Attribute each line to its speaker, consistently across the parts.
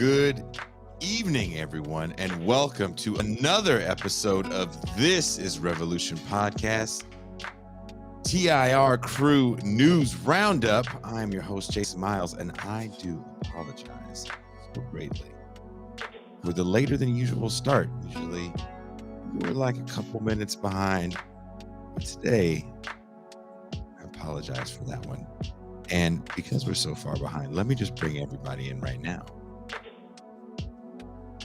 Speaker 1: Good evening, everyone, and welcome to another episode of This is Revolution Podcast, TIR Crew News Roundup. I'm your host, Jason Miles, and I do apologize so greatly for the later than usual start. Usually, we're like a couple minutes behind, but today, I apologize for that one. And because we're so far behind, let me just bring everybody in right now.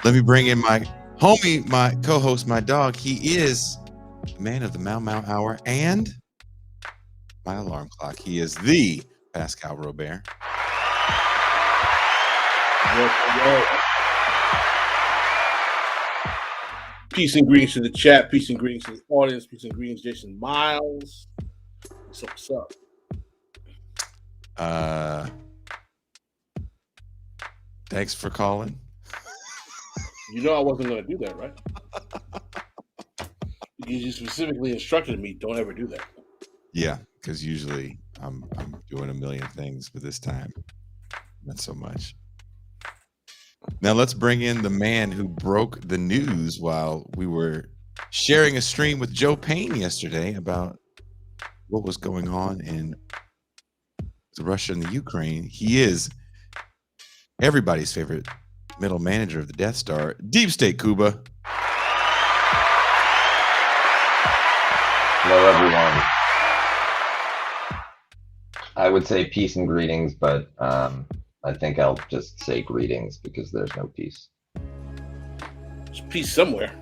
Speaker 1: Let me bring in my homie, my co-host, my dog. He is the man of the Mau Mau Hour and my alarm clock. He is the Pascal Robert.
Speaker 2: Peace and greetings to the chat. Peace and greetings to the audience. Peace and greetings, Jason Miles. What's up?
Speaker 1: Thanks for calling.
Speaker 2: You know I wasn't going to do that, right? Because you specifically instructed me, don't ever do that.
Speaker 1: Yeah, because usually I'm doing a million things, but this time, not so much. Now let's bring in the man who broke the news while we were sharing a stream with Joe Payne yesterday about what was going on in Russia and the Ukraine. He is everybody's favorite middle manager of the Death Star, Deep State Kuba.
Speaker 3: Hello, everyone. I would say peace and greetings, but I think I'll just say greetings because there's no peace.
Speaker 2: There's peace somewhere.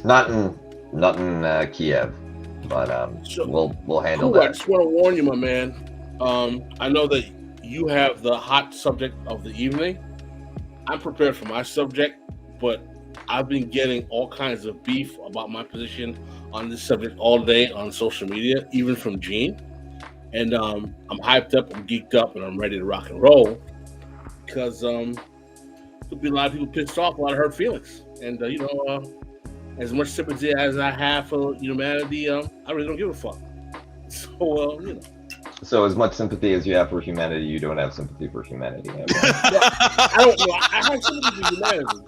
Speaker 3: Not in Kiev, but we'll handle
Speaker 2: Kuba,
Speaker 3: that.
Speaker 2: I just want to warn you, my man. I know that you have the hot subject of the evening. I'm prepared for my subject, but I've been getting all kinds of beef about my position on this subject all day on social media, even from Djene. And I'm hyped up, I'm geeked up, and I'm ready to rock and roll because there'll be a lot of people pissed off, a lot of hurt feelings. And, as much sympathy as I have for humanity, I really don't give a fuck. So,
Speaker 3: So as much sympathy as you have for humanity, you don't have sympathy for humanity.
Speaker 2: I don't know. I have sympathy for humanity,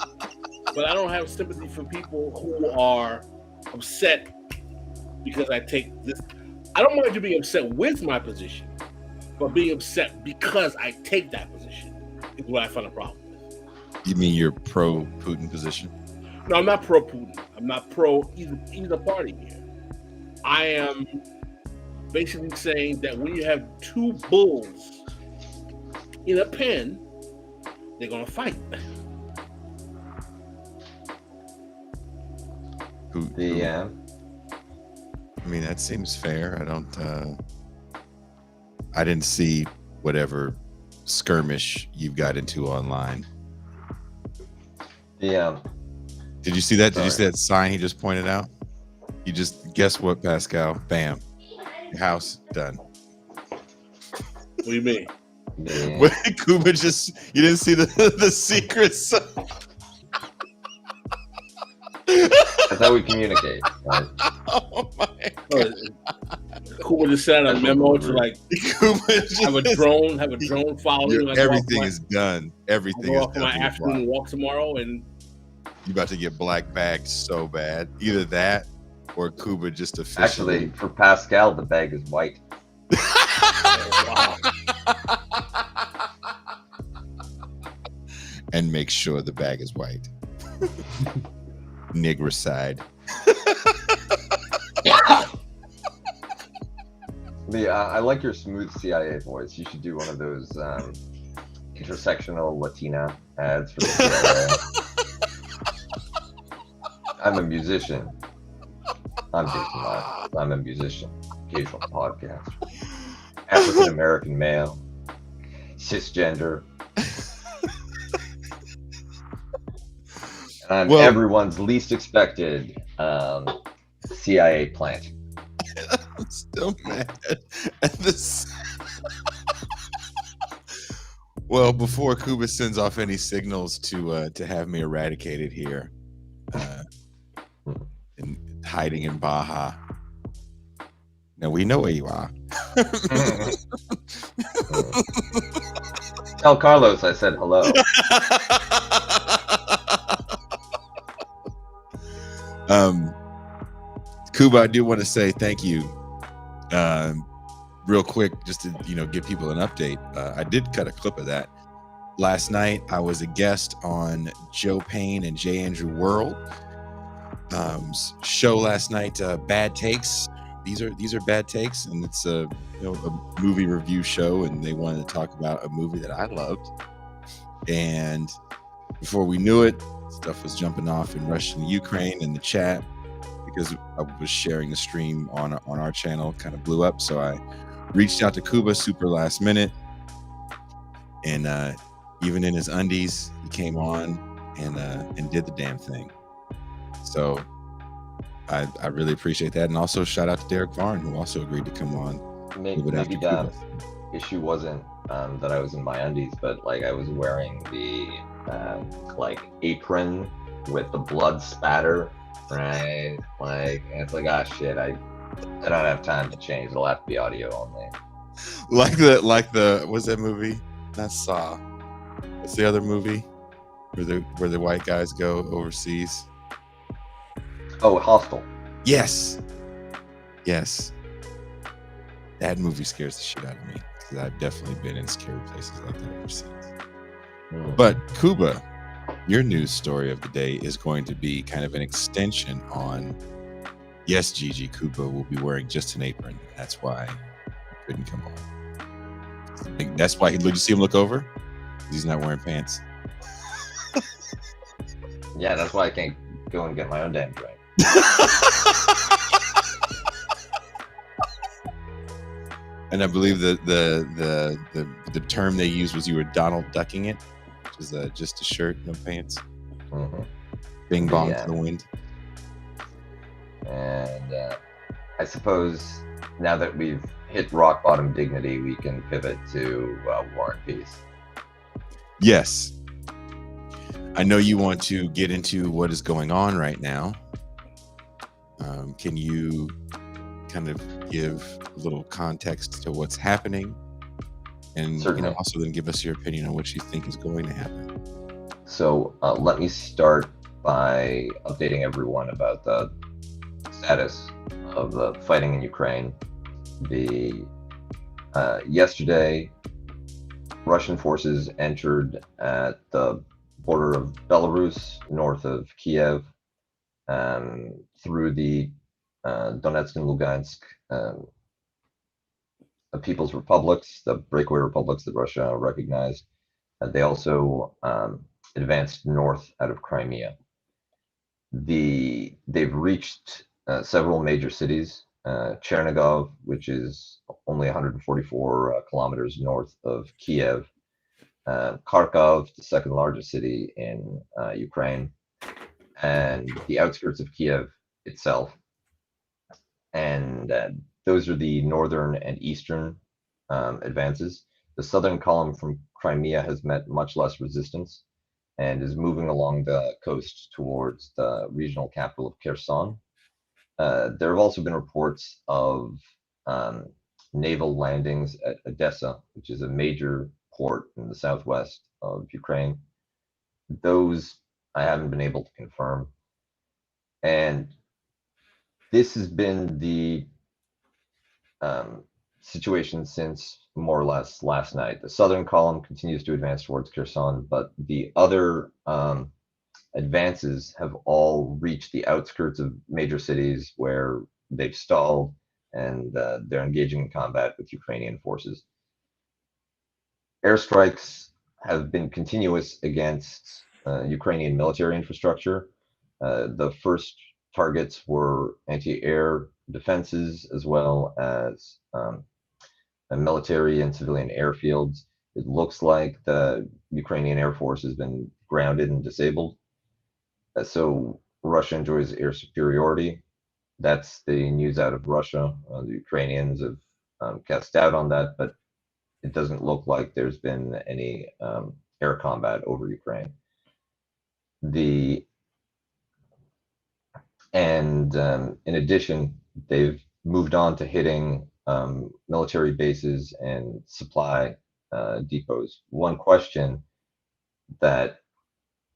Speaker 2: but I don't have sympathy for people who are upset because I take this. I don't mind you being upset with my position, but being upset because I take that position is what I find a problem with.
Speaker 1: You mean your pro-Putin position?
Speaker 2: No, I'm not pro-Putin. I'm not pro either party here. I am basically saying that when you have two bulls in a pen, they're going to fight.
Speaker 3: Yeah.
Speaker 1: I mean, that seems fair. I didn't see whatever skirmish you've got into online.
Speaker 3: Yeah.
Speaker 1: Did you see that? Did you see that sign he just pointed out? You just guess what, Pascal? Bam. Your house done.
Speaker 2: What do you mean?
Speaker 3: Yeah.
Speaker 1: Kuba you didn't see the secrets.
Speaker 3: That's how we communicate. Right?
Speaker 1: Oh my God.
Speaker 2: Kuba just sent out a memo to have a drone follow you.
Speaker 1: Everything is done. Everything is done.
Speaker 2: I'll go off for my afternoon walk tomorrow, and
Speaker 1: you about to get black bagged so bad. Either that or Kuba just officially.
Speaker 3: Actually, for Pascal, the bag is white.
Speaker 2: wow.
Speaker 1: And make sure the bag is white. Negricide.
Speaker 3: I like your smooth CIA voice. You should do one of those intersectional Latina ads for the CIA. I'm a musician. I'm Jason Miles. I'm a musician. Occasional podcast. African American male. Cisgender. I'm everyone's least expected CIA plant.
Speaker 1: I'm still mad at this. Well, before Kuba sends off any signals to have me eradicated here, and hiding in Baja. Now we know where you are.
Speaker 3: Tell Carlos I said hello.
Speaker 1: Kuba, I do want to say thank you. Real quick, just to give people an update. I did cut a clip of that last night. I was a guest on Joe Payne and J. Andrew World show last night. Bad Takes. These are bad takes, and it's a movie review show, and they wanted to talk about a movie that I loved. And before we knew it, stuff was jumping off in Russia and Ukraine in the chat, because I was sharing the stream on our channel. Kind of blew up, so I reached out to Kuba super last minute, and even in his undies, he came on and did the damn thing. So I really appreciate that, and also shout out to Derek Varn, who also agreed to come on.
Speaker 3: Maybe the issue wasn't that I was in my undies, but like I was wearing the like apron with the blood spatter, right? Like, and it's like, ah, shit, I don't have time to change. It'll have to be audio only.
Speaker 1: Like the what's that movie? Not Saw. What's the other movie where the white guys go overseas?
Speaker 3: Oh, Hostel.
Speaker 1: Yes. That movie scares the shit out of me, because I've definitely been in scary places like that overseas. But Kuba, your news story of the day is going to be kind of an extension on, yes, Gigi, Kuba will be wearing just an apron. That's why he couldn't come on. That's why did you see him look over? He's not wearing pants.
Speaker 3: Yeah, that's why I can't go and get my own damn drink.
Speaker 1: And I believe the term they used was you were Donald ducking it, which is just a shirt, no pants.
Speaker 3: Mm-hmm.
Speaker 1: Bing bong to the wind.
Speaker 3: And I suppose now that we've hit rock bottom dignity, we can pivot to War and Peace.
Speaker 1: Yes. I know you want to get into what is going on right now. Can you kind of give a little context to what's happening, and also then give us your opinion on what you think is going to happen?
Speaker 3: So let me start by updating everyone about the status of the fighting in Ukraine. Yesterday, Russian forces entered at the border of Belarus, north of Kiev, through the Donetsk and Lugansk people's republics, the breakaway republics that Russia recognized. They also advanced north out of Crimea. They've reached several major cities. Chernigov, which is only 144 kilometers north of Kiev. Kharkov, the second largest city in Ukraine, and the outskirts of Kiev itself. And those are the northern and eastern advances. The southern column from Crimea has met much less resistance and is moving along the coast towards the regional capital of Kherson. There have also been reports of naval landings at Odessa, which is a major port in the southwest of Ukraine. Those I haven't been able to confirm. And this has been the situation since more or less last night. The southern column continues to advance towards Kherson, but the other advances have all reached the outskirts of major cities where they've stalled, and they're engaging in combat with Ukrainian forces. Airstrikes have been continuous against Ukrainian military infrastructure. The first targets were anti-air defenses, as well as military and civilian airfields. It looks like the Ukrainian Air Force has been grounded and disabled. So Russia enjoys air superiority. That's the news out of Russia. The Ukrainians have cast doubt on that, but it doesn't look like there's been any air combat over Ukraine. In addition, they've moved on to hitting military bases and supply deposed. One question that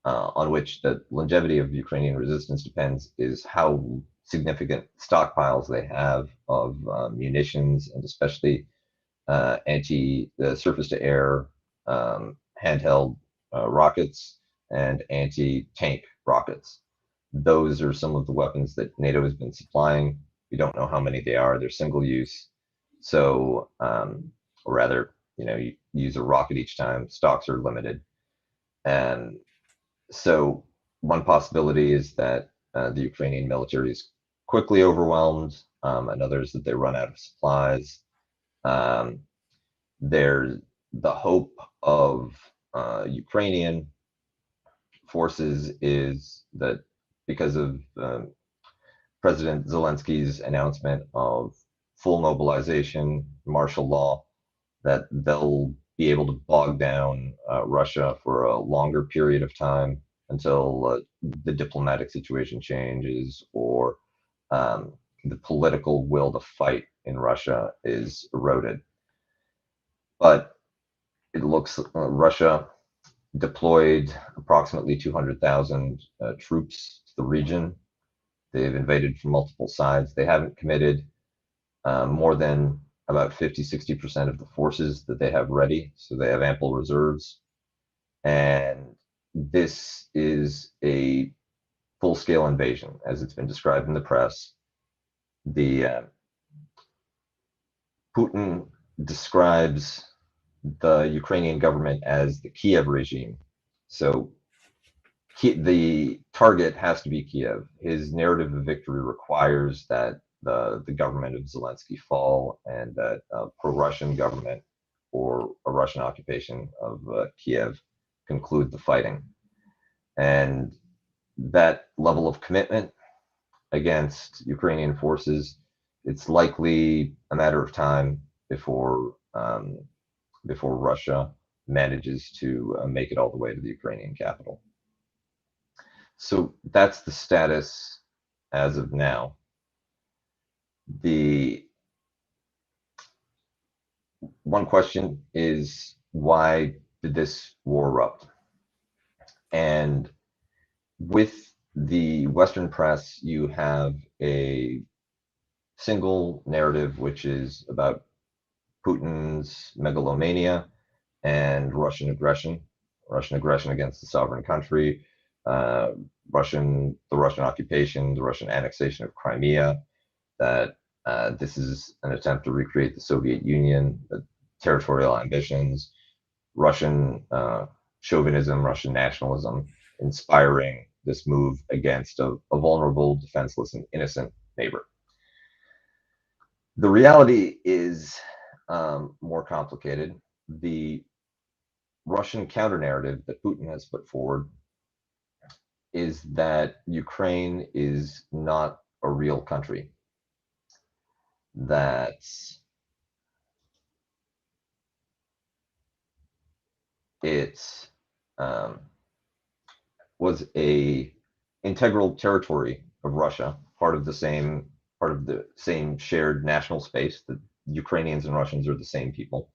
Speaker 3: on which the longevity of Ukrainian resistance depends is how significant stockpiles they have of munitions, and especially anti-surface-to-air handheld rockets and anti-tank rockets. Those are some of the weapons that NATO has been supplying. We don't know how many they are. They're single use. So, or rather, you use a rocket each time. Stocks are limited. And so one possibility is that the Ukrainian military is quickly overwhelmed. Another is that they run out of supplies. There's the hope of Ukrainian forces is that because of President Zelensky's announcement of full mobilization, martial law, that they'll be able to bog down Russia for a longer period of time until the diplomatic situation changes, or the political will to fight in Russia is eroded. But it looks Russia deployed approximately 200,000 troops to the region. They've invaded from multiple sides. They haven't committed more than about 50-60% of the forces that they have ready, so they have ample reserves. And this is a full-scale invasion, as it's been described in the press. The Putin describes the Ukrainian government as the Kiev regime. So the target has to be Kiev. His narrative of victory requires that the government of Zelensky fall, and that pro-Russian government or a Russian occupation of Kiev conclude the fighting. And that level of commitment against Ukrainian forces, it's likely a matter of time before Russia manages to make it all the way to the Ukrainian capital. So that's the status as of now. The one question is, why did this war erupt? And with the Western press, you have a single narrative, which is about Putin's megalomania and Russian aggression against the sovereign country, the Russian occupation, the Russian annexation of Crimea, that this is an attempt to recreate the Soviet Union, the territorial ambitions, Russian chauvinism, Russian nationalism, inspiring this move against a vulnerable, defenseless, and innocent neighbor. The reality is more complicated. The Russian counter-narrative that Putin has put forward is that Ukraine is not a real country, that it was a integral territory of Russia, part of the same shared national space. That Ukrainians and Russians are the same people,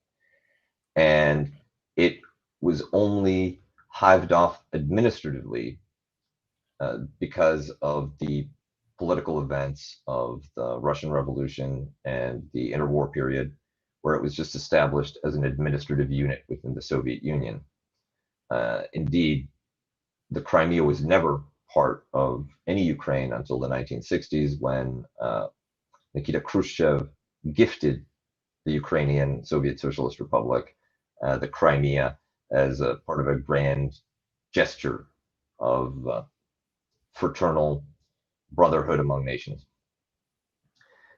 Speaker 3: and it was only hived off administratively because of the political events of the Russian Revolution and the interwar period, where it was just established as an administrative unit within the Soviet Union. Indeed, the Crimea was never part of any Ukraine until the 1960s, when Nikita Khrushchev gifted the Ukrainian Soviet Socialist Republic the Crimea as a part of a grand gesture of fraternal brotherhood among nations.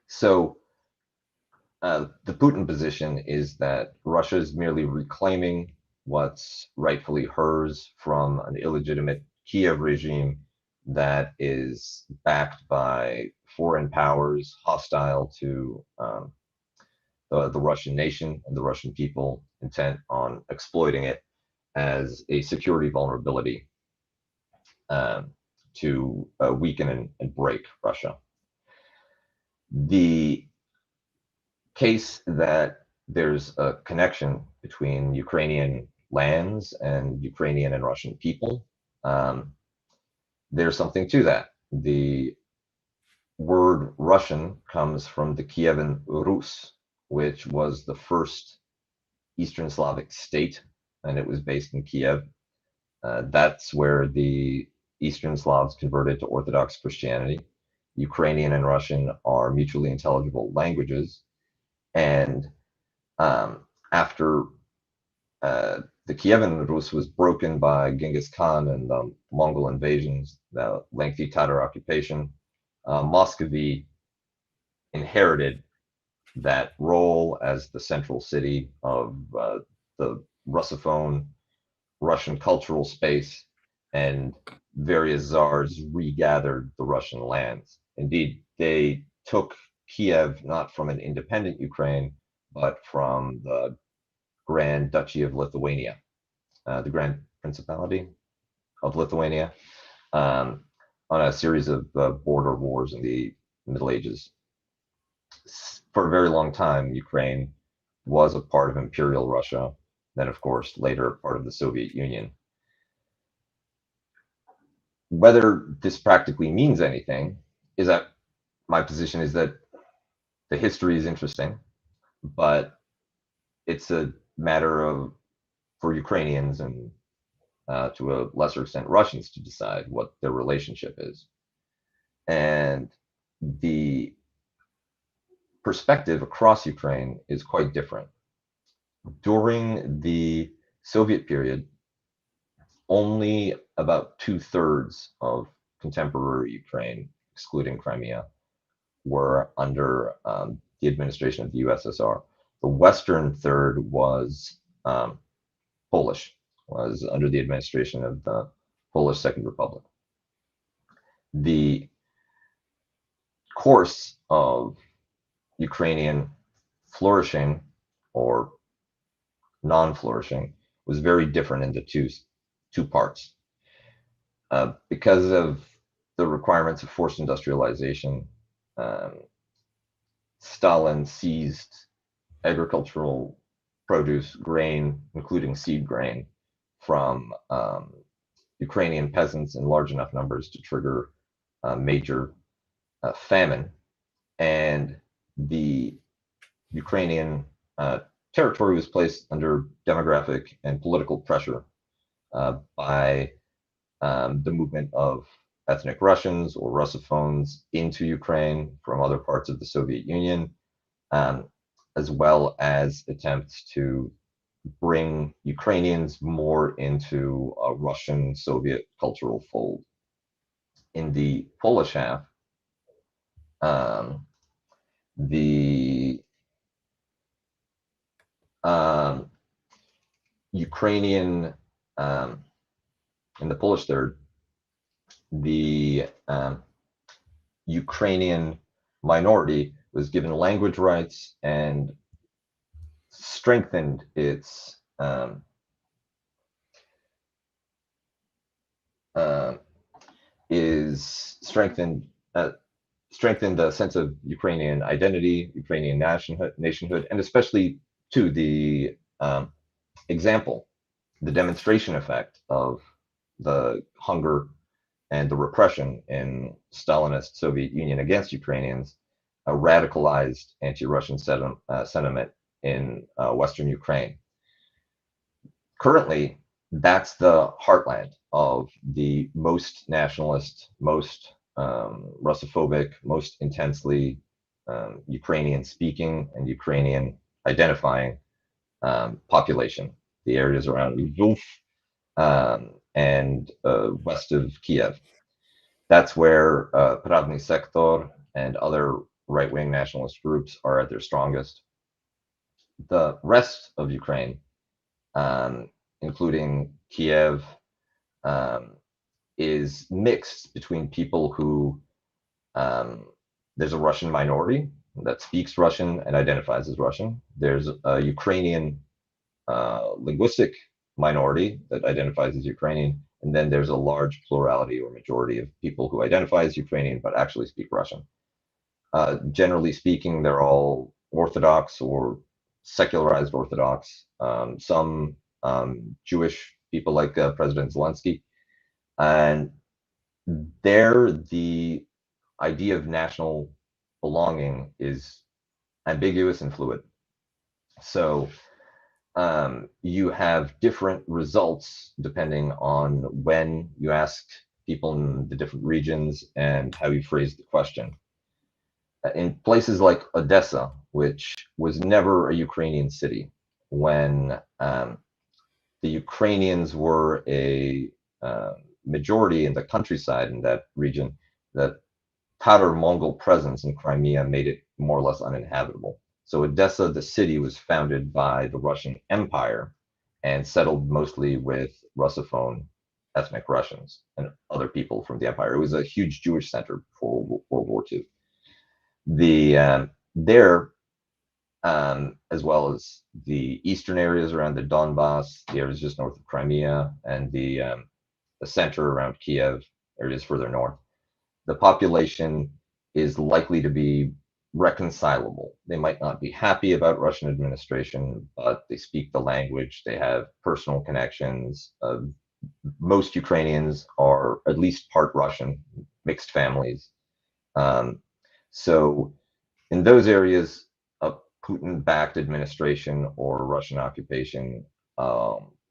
Speaker 3: So the Putin position is that Russia is merely reclaiming what's rightfully hers from an illegitimate Kiev regime that is backed by foreign powers hostile to the Russian nation and the Russian people, intent on exploiting it as a security vulnerability to weaken and break Russia. The case that there's a connection between Ukrainian lands and Ukrainian and Russian people. Um, there's something to that. The word Russian comes from the Kievan Rus, which was the first Eastern Slavic state, and it was based in Kiev. That's where the Eastern Slavs converted to Orthodox Christianity. Ukrainian and Russian are mutually intelligible languages, and after the Kievan Rus was broken by Genghis Khan and the Mongol invasions, the lengthy Tatar occupation, Muscovy inherited that role as the central city of the Russophone Russian cultural space, and various czars regathered the Russian lands. Indeed, they took Kiev not from an independent Ukraine, but from the Grand Duchy of Lithuania, the Grand Principality of Lithuania, um, on a series of border wars in the Middle Ages. For a very long time, Ukraine was a part of Imperial Russia, then, of course, later part of the Soviet Union. Whether this practically means anything is that my position is that the history is interesting, but it's a matter of for Ukrainians and to a lesser extent Russians to decide what their relationship is. And the perspective across Ukraine is quite different. During the Soviet period, only about 2/3 of contemporary Ukraine, excluding Crimea, were under the administration of the USSR. The western third was Polish, was under the administration of the Polish Second Republic. The course of Ukrainian flourishing or non-flourishing was very different in the two parts. Because of the requirements of forced industrialization, um, Stalin seized agricultural produce, grain, including seed grain, from Ukrainian peasants in large enough numbers to trigger a major famine. And the Ukrainian territory was placed under demographic and political pressure by the movement of ethnic Russians or Russophones into Ukraine from other parts of the Soviet Union, as well as attempts to bring Ukrainians more into a Russian Soviet cultural fold. In the Polish half, the Ukrainian, in the Polish third, the Ukrainian minority was given language rights and strengthened its strengthened the sense of Ukrainian identity, Ukrainian nationhood, and especially to the example, the demonstration effect of the hunger and the repression in Stalinist Soviet Union against Ukrainians, a radicalized anti-Russian sentiment in Western Ukraine. Currently, that's the heartland of the most nationalist, most Russophobic, most intensely Ukrainian-speaking and Ukrainian-identifying population. The areas around Lviv and west of Kiev. That's where Pravny Sektor and other right-wing nationalist groups are at their strongest. The rest of Ukraine, including Kiev, is mixed between people who there's a Russian minority that speaks Russian and identifies as Russian. There's a Ukrainian linguistic minority that identifies as Ukrainian, and then there's a large plurality or majority of people who identify as Ukrainian but actually speak Russian. Generally speaking, they're all Orthodox or secularized Orthodox, some Jewish people like President Zelensky, and there the idea of national belonging is ambiguous and fluid. So you have different results depending on when you ask people in the different regions and how you phrase the question. In places like Odessa, which was never a Ukrainian city, when the Ukrainians were a majority in the countryside in that region, the Tatar Mongol presence in Crimea made it more or less uninhabitable. So Odessa, the city, was founded by the Russian Empire and settled mostly with Russophone ethnic Russians and other people from the empire. It was a huge Jewish center before World War II. There, as well as the eastern areas around the Donbass, the areas just north of Crimea, and the center around Kiev, areas further north, the population is likely to be reconcilable. They might not be happy about Russian administration, but they speak the language, they have personal connections. Most Ukrainians are at least part Russian, mixed families. So in those areas, a Putin-backed administration or Russian occupation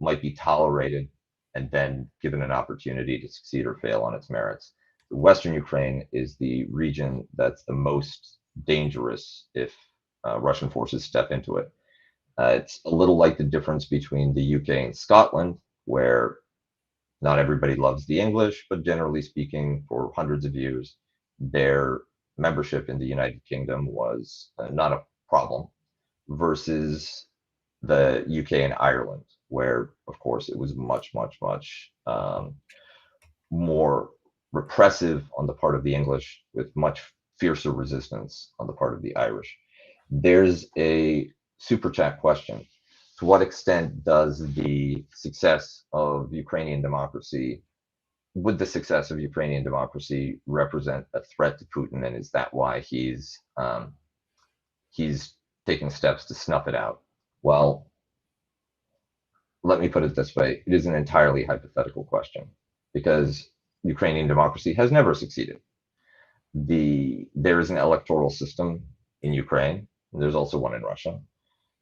Speaker 3: might be tolerated and then given an opportunity to succeed or fail on its merits. Western Ukraine is the region that's the most dangerous if Russian forces step into it. It's a little like the difference between the UK and Scotland, where not everybody loves the English, but generally speaking, for hundreds of years, their membership in the United Kingdom was not a problem, versus the UK and Ireland, where, of course, it was much, much, much more repressive on the part of the English, with much fiercer resistance on the part of the Irish. There's a super chat question. To what extent does the success of Ukrainian democracy, would the success of Ukrainian democracy represent a threat to Putin, and is that why he's taking steps to snuff it out? Well, let me put it this way. It is an entirely hypothetical question, because Ukrainian democracy has never succeeded. There is an electoral system in Ukraine, and there's also one in Russia.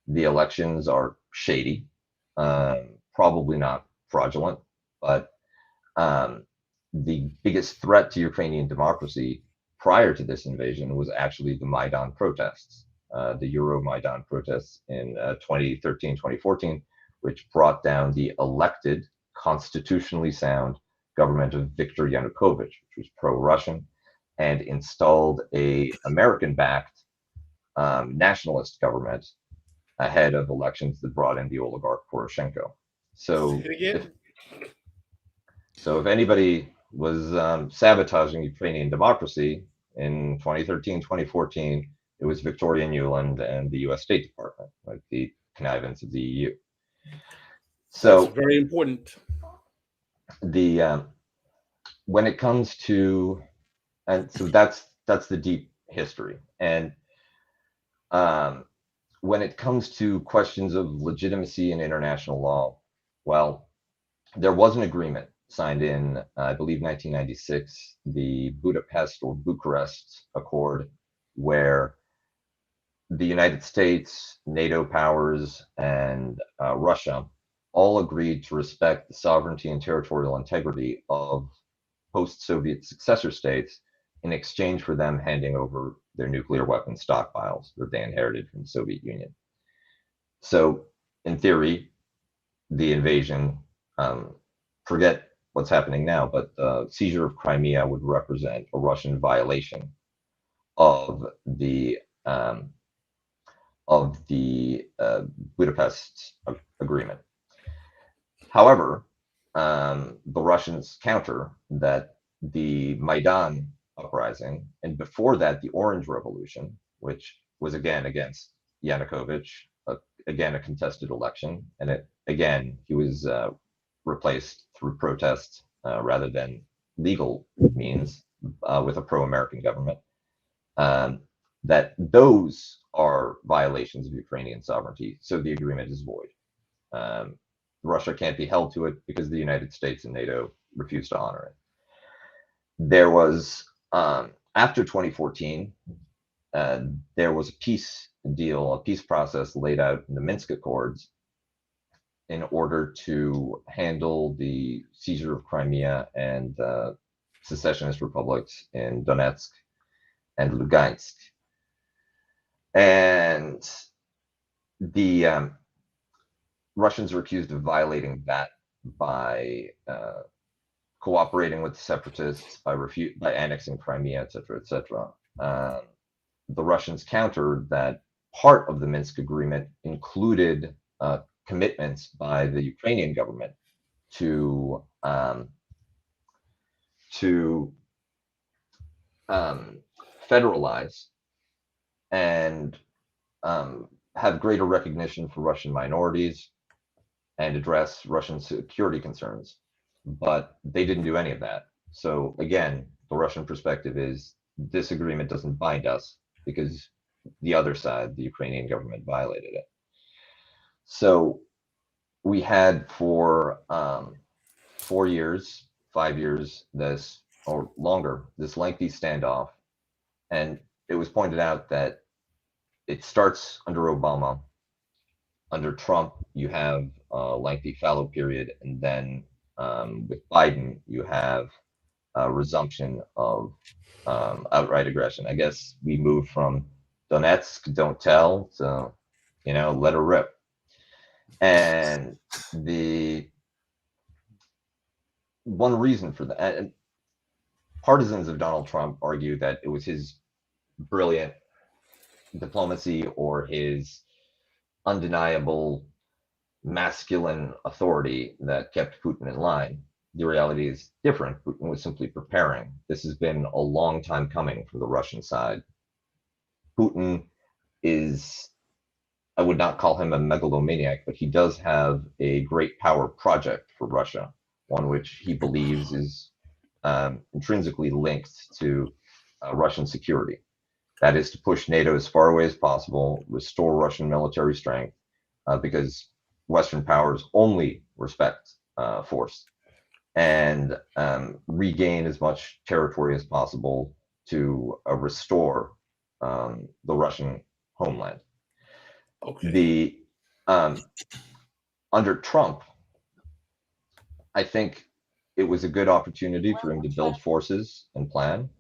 Speaker 3: The elections are shady, probably not fraudulent, but the biggest threat to Ukrainian democracy prior to this invasion was actually the Maidan protests, the Euromaidan protests in 2013, 2014, which brought down the elected, constitutionally sound government of Viktor Yanukovych, which was pro-Russian, and installed a American-backed nationalist government ahead of elections that brought in the oligarch Poroshenko. So if anybody was sabotaging Ukrainian democracy in 2013, 2014, it was Victoria Nuland and the US State Department, like the connivance of the EU. So
Speaker 2: that's very important.
Speaker 3: When it comes to, and so that's the deep history. And when it comes to questions of legitimacy in international law, well, there was an agreement signed in, I believe, 1996, the Budapest or Bucharest Accord, where the United States, NATO powers, and Russia all agreed to respect the sovereignty and territorial integrity of post-Soviet successor states in exchange for them handing over their nuclear weapons stockpiles that they inherited from the Soviet Union. So, in theory, the invasion, forget what's happening now, but the seizure of Crimea would represent a Russian violation of the Budapest Agreement. However, the Russians counter that the Maidan uprising, and before that, the Orange Revolution, which was again against Yanukovych, again a contested election, and he was replaced through protest rather than legal means with a pro-American government. That those are violations of Ukrainian sovereignty, so the agreement is void. Russia can't be held to it because the United States and NATO refused to honor it. There was, after 2014, there was a peace deal, a peace process laid out in the Minsk Accords in order to handle the seizure of Crimea and secessionist republics in Donetsk and Lugansk. And the Russians are accused of violating that by cooperating with the separatists, by annexing Crimea, etc., etc. The Russians countered that part of the Minsk agreement included commitments by the Ukrainian government to federalize and have greater recognition for Russian minorities and address Russian security concerns. But they didn't do any of that. So again, the Russian perspective is this agreement doesn't bind us because the other side, the Ukrainian government, violated it. So we had for 4 years, 5 years, this or longer, this lengthy standoff. And it was pointed out that it starts under Obama. Under Trump, you have a lengthy fallow period, and then with Biden, you have a resumption of outright aggression. I guess we moved from Donetsk, don't tell, to, let her rip. And the one reason for that, and partisans of Donald Trump argue that it was his brilliant diplomacy or his undeniable masculine authority that kept Putin in line. The reality is different. Putin was simply preparing. This has been a long time coming for the Russian side. Putin is, I would not call him a megalomaniac, but he does have a great power project for Russia, one which he believes is intrinsically linked to Russian security. That is to push NATO as far away as possible, restore Russian military strength, because Western powers only respect force, and regain as much territory as possible to restore the Russian homeland.
Speaker 2: Okay.
Speaker 3: Under Trump, I think it was a good opportunity for him to build forces and plan,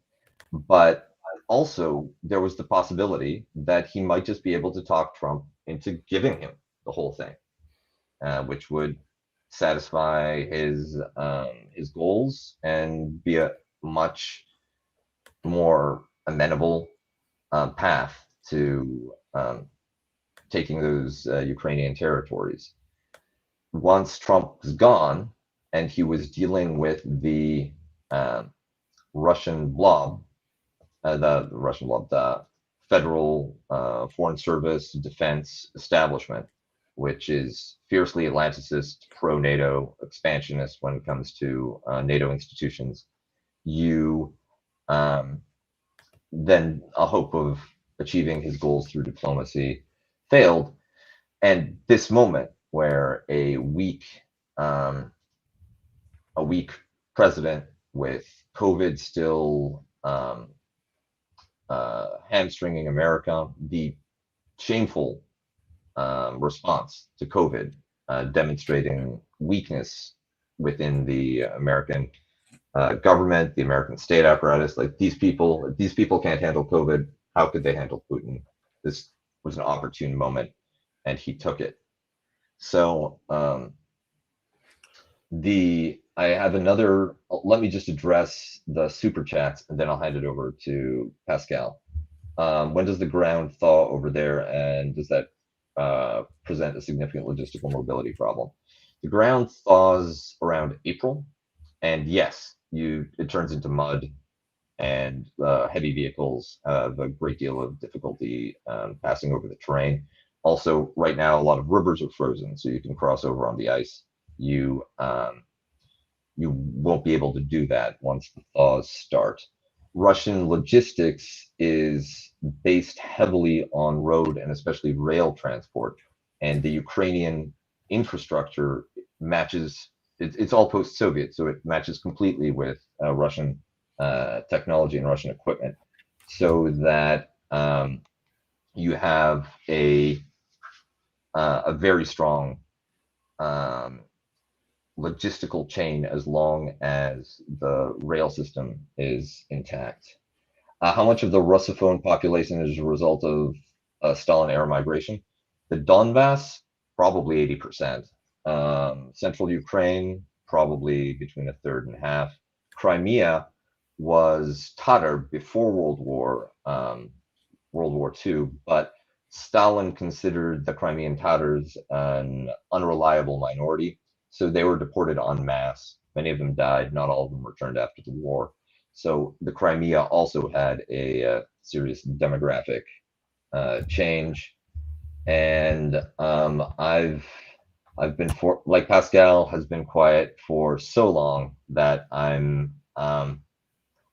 Speaker 3: but also there was the possibility that he might just be able to talk Trump into giving him the whole thing, which would satisfy his goals and be a much more amenable path to taking those Ukrainian territories. Once Trump was gone and he was dealing with the Russian blob, the Federal Foreign Service Defense Establishment, which is fiercely Atlanticist, pro-NATO, expansionist when it comes to NATO institutions, you then a hope of achieving his goals through diplomacy failed. And this moment where a weak president with COVID still hamstringing America, the shameful response to COVID, demonstrating weakness within the American government, the American state apparatus. Like these people can't handle COVID. How could they handle Putin? This was an opportune moment, and he took it. So I have another. Let me just address the super chats, and then I'll hand it over to Pascal. When does the ground thaw over there, and does that present a significant logistical mobility problem? The ground thaws around April, and yes, it turns into mud, and heavy vehicles have a great deal of difficulty passing over the terrain. Also, right now, a lot of rivers are frozen, so you can cross over on the ice. You won't be able to do that once the thaws start. Russian logistics is based heavily on road and especially rail transport, and the Ukrainian infrastructure matches. It's all post-Soviet, so it matches completely with Russian technology and Russian equipment, so that you have a very strong logistical chain as long as the rail system is intact. How much of the Russophone population is a result of Stalin era migration? The Donbass, probably 80%. Central Ukraine, probably between a third and half. Crimea was Tatar before World War II, but Stalin considered the Crimean Tatars an unreliable minority, so they were deported en masse. Many of them died, not all of them returned after the war. So the Crimea also had a serious demographic change, and I've been like Pascal has been quiet for so long that I'm going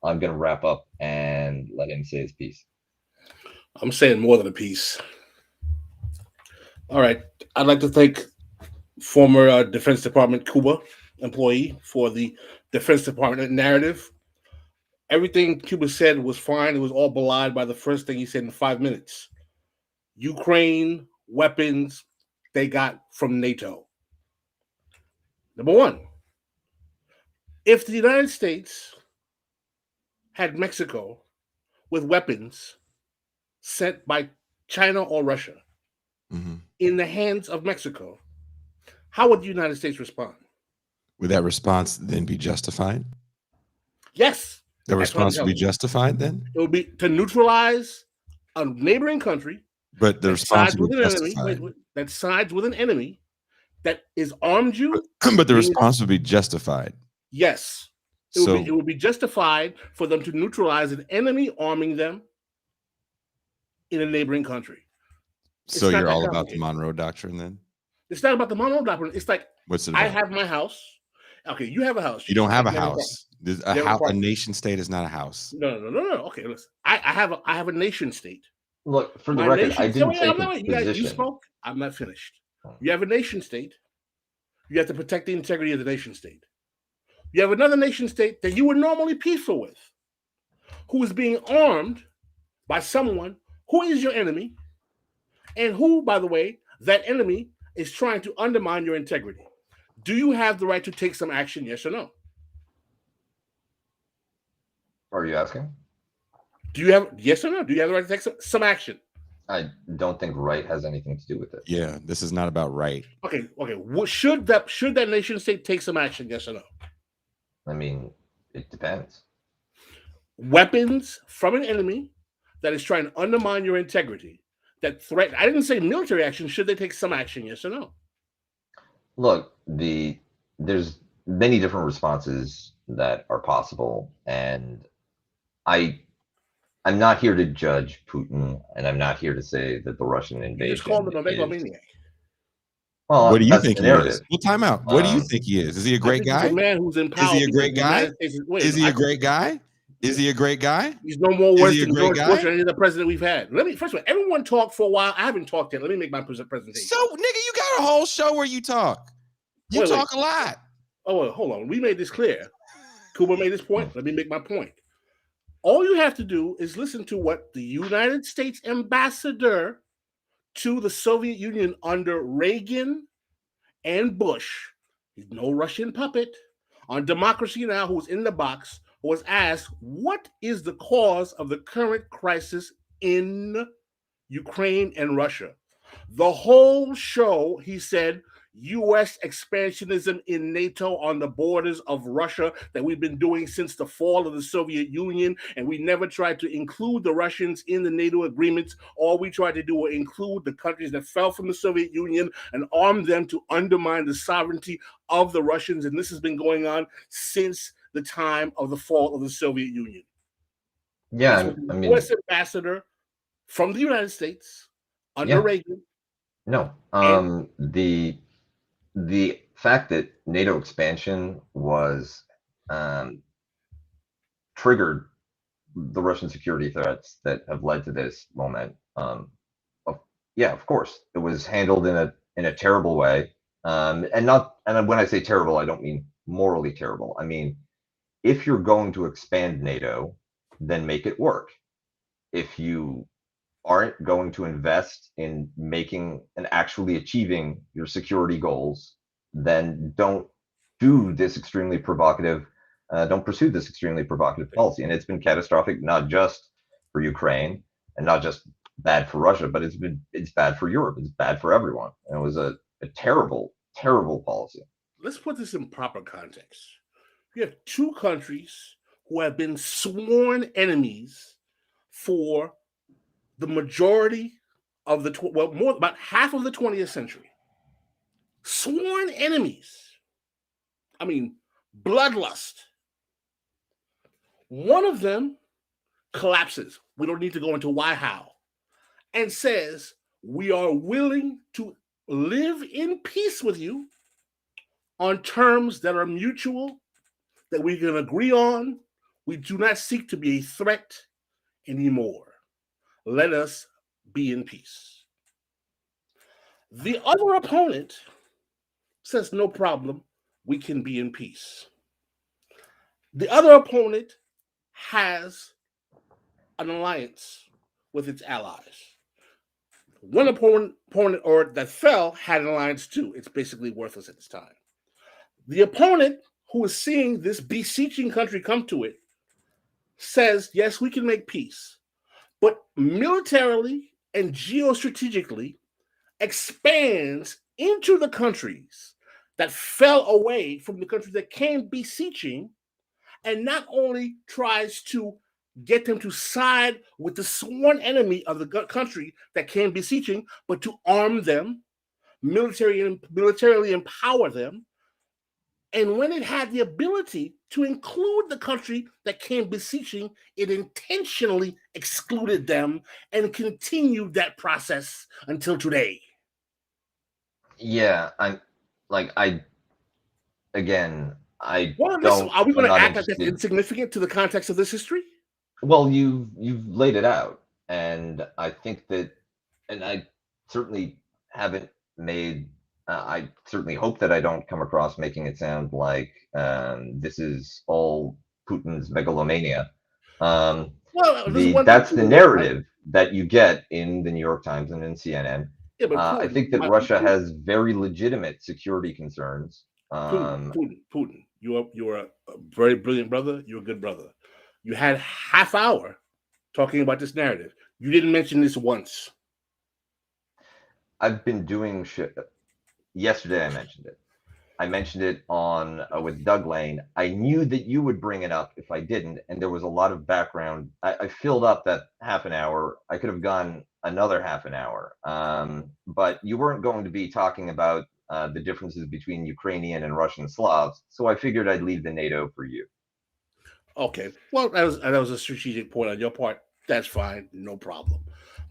Speaker 3: to wrap up and let him say his piece.
Speaker 2: I'm saying more than a piece. All right. I'd like to thank former Defense Department Kuba employee for the Defense Department narrative. Everything Cuba said was fine. It was all belied by the first thing he said in 5 minutes. Ukraine weapons they got from NATO. Number one, if the United States had Mexico with weapons sent by China or Russia in the hands of Mexico, how would the United States respond?
Speaker 1: Would that response then be justified?
Speaker 2: Yes.
Speaker 1: The response would be justified then?
Speaker 2: It would be to neutralize a neighboring country,
Speaker 1: but the response would be justified.
Speaker 2: That sides with an enemy that is armed you.
Speaker 1: But the response would be justified.
Speaker 2: Yes. It would be justified for them to neutralize an enemy arming them in a neighboring country.
Speaker 1: So you're all about the Monroe Doctrine then?
Speaker 2: It's not about the Monroe Doctrine. It's like,
Speaker 1: what's it about?
Speaker 2: I have my house. Okay, you have a house.
Speaker 1: You don't have a house. A nation state is not a house.
Speaker 2: No. Okay, listen. I have a nation state.
Speaker 3: Look, for the record, I didn't take a position.
Speaker 2: You spoke. I'm not finished. You have a nation state. You have to protect the integrity of the nation state. You have another nation state that you would normally peaceful with, who is being armed by someone who is your enemy, and who, by the way, that enemy is trying to undermine your integrity. Do you have the right to take some action, yes or no?
Speaker 3: Are you asking?
Speaker 2: Do you have, yes or no? Do you have the right to take some action?
Speaker 3: I don't think right has anything to do with it.
Speaker 1: Yeah, this is not about right.
Speaker 2: Okay. Should that nation state take some action, yes or no?
Speaker 3: I mean, it depends.
Speaker 2: Weapons from an enemy that is trying to undermine your integrity, that threat. I didn't say military action. Should they take some action, yes or no?
Speaker 3: Look, there's many different responses that are possible, and I'm not here to judge Putin, and I'm not here to say that the Russian invasion.
Speaker 2: You just called him a megalomaniac.
Speaker 3: Well,
Speaker 1: what do you think he is? Well, time out. What do you think he is? Is he a great guy?
Speaker 2: He's a man who's in power.
Speaker 1: Is he a great guy? Is he a great guy? Is he a great guy?
Speaker 2: He's no more worse than George Bush or any of the president we've had. First of all, everyone talked for a while. I haven't talked yet. Let me make my presentation.
Speaker 1: So, nigga, you got a whole show where you talk. You talk a lot.
Speaker 2: Oh, well, hold on. We made this clear. Kuba made this point. Let me make my point. All you have to do is listen to what the United States ambassador to the Soviet Union under Reagan and Bush, he's no Russian puppet, on Democracy Now!, who's in the box, was asked, what is the cause of the current crisis in Ukraine and Russia? The whole show, he said, U.S. expansionism in NATO on the borders of Russia that we've been doing since the fall of the Soviet Union, and we never tried to include the Russians in the NATO agreements. All we tried to do was include the countries that fell from the Soviet Union and arm them to undermine the sovereignty of the Russians, and this has been going on since the time of the fall of the Soviet Union.
Speaker 3: Yeah, I mean,
Speaker 2: U.S. ambassador from the United States under Reagan.
Speaker 3: No, the fact that NATO expansion was triggered the Russian security threats that have led to this moment. Yeah, of course, it was handled in a terrible way, and when I say terrible, I don't mean morally terrible. I mean, if you're going to expand NATO, then make it work. If you aren't going to invest in making and actually achieving your security goals, then don't do this extremely provocative, don't pursue this extremely provocative policy. And it's been catastrophic, not just for Ukraine and not just bad for Russia, but it's bad for Europe. It's bad for everyone. And it was a terrible, terrible policy.
Speaker 2: Let's put this in proper context. You have two countries who have been sworn enemies for the majority of about half of the 20th century. Sworn enemies. I mean, bloodlust. One of them collapses. We don't need to go into why, how, and says, we are willing to live in peace with you on terms that are mutual, that we can agree on. We do not seek to be a threat anymore. Let us be in peace. The other opponent says, no problem, we can be in peace. The other opponent has an alliance with its allies. One opponent or that fell had an alliance too. It's basically worthless at this time. The opponent who is seeing this beseeching country come to it says, yes, we can make peace, but militarily and geostrategically expands into the countries that fell away from the countries that came beseeching, and not only tries to get them to side with the sworn enemy of the country that came beseeching, but to arm them, militarily empower them. And when it had the ability to include the country that came beseeching, it intentionally excluded them and continued that process until today.
Speaker 3: Yeah, I
Speaker 2: don't. Are we going to act like that's insignificant to the context of this history?
Speaker 3: Well, you've laid it out, and I think that, and I certainly haven't made. I certainly hope that I don't come across making it sound like this is all Putin's megalomania. That's the narrative that you get in the New York Times and in CNN. Yeah, but Putin, I think that Russia has very legitimate security concerns.
Speaker 2: Putin, you're a very brilliant brother. You're a good brother. You had half hour talking about this narrative. You didn't mention this once.
Speaker 3: I've been doing shit. Yesterday I mentioned it. I mentioned it on with Doug Lane. I knew that you would bring it up if I didn't, and there was a lot of background. I filled up that half an hour. I could have gone another half an hour, but you weren't going to be talking about the differences between Ukrainian and Russian Slavs, so I figured I'd leave the NATO for you.
Speaker 2: Okay, well, that was a strategic point on your part. That's fine, no problem.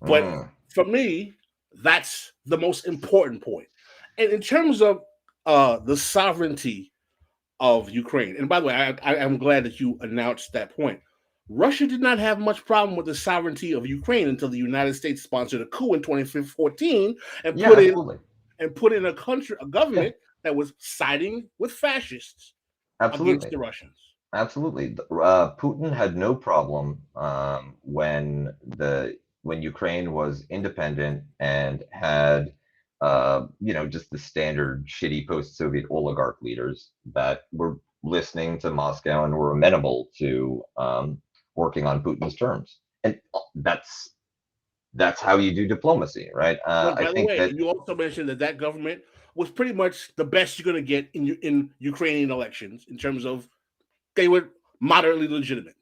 Speaker 2: But for me, that's the most important point. And in terms of the sovereignty of Ukraine, and by the way, I'm glad that you announced that point. Russia did not have much problem with the sovereignty of Ukraine until the United States sponsored a coup in 2014 and put in a government that was siding with fascists against the Russians.
Speaker 3: Absolutely. Putin had no problem when Ukraine was independent and had just the standard shitty post-Soviet oligarch leaders that were listening to Moscow and were amenable to working on Putin's terms. And that's how you do diplomacy, right?
Speaker 2: By the way, you also mentioned that government was pretty much the best you're going to get in Ukrainian elections in terms of they were moderately legitimate.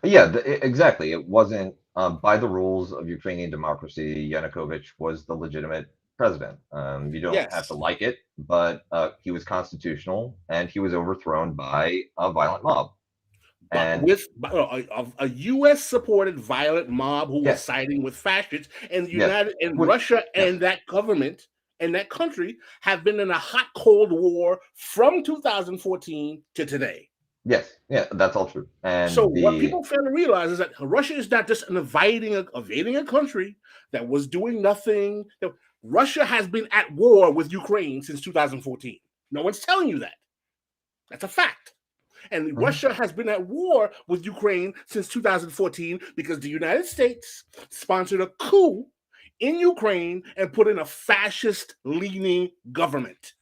Speaker 3: Yeah, exactly. It wasn't by the rules of Ukrainian democracy. Yanukovych was the legitimate president. You don't have to like it, but he was constitutional, and he was overthrown by a violent mob. And
Speaker 2: with a U.S.-supported violent mob who was siding with fascists, and Russia and that government and that country have been in a hot, cold war from 2014 to today.
Speaker 3: Yes, yeah, that's all true.
Speaker 2: So
Speaker 3: And
Speaker 2: what people fail to realize is that Russia is not just invading a country that was doing nothing. Russia has been at war with Ukraine since 2014. No one's telling you that. That's a fact. And Russia has been at war with Ukraine since 2014 because the United States sponsored a coup in Ukraine and put in a fascist-leaning government.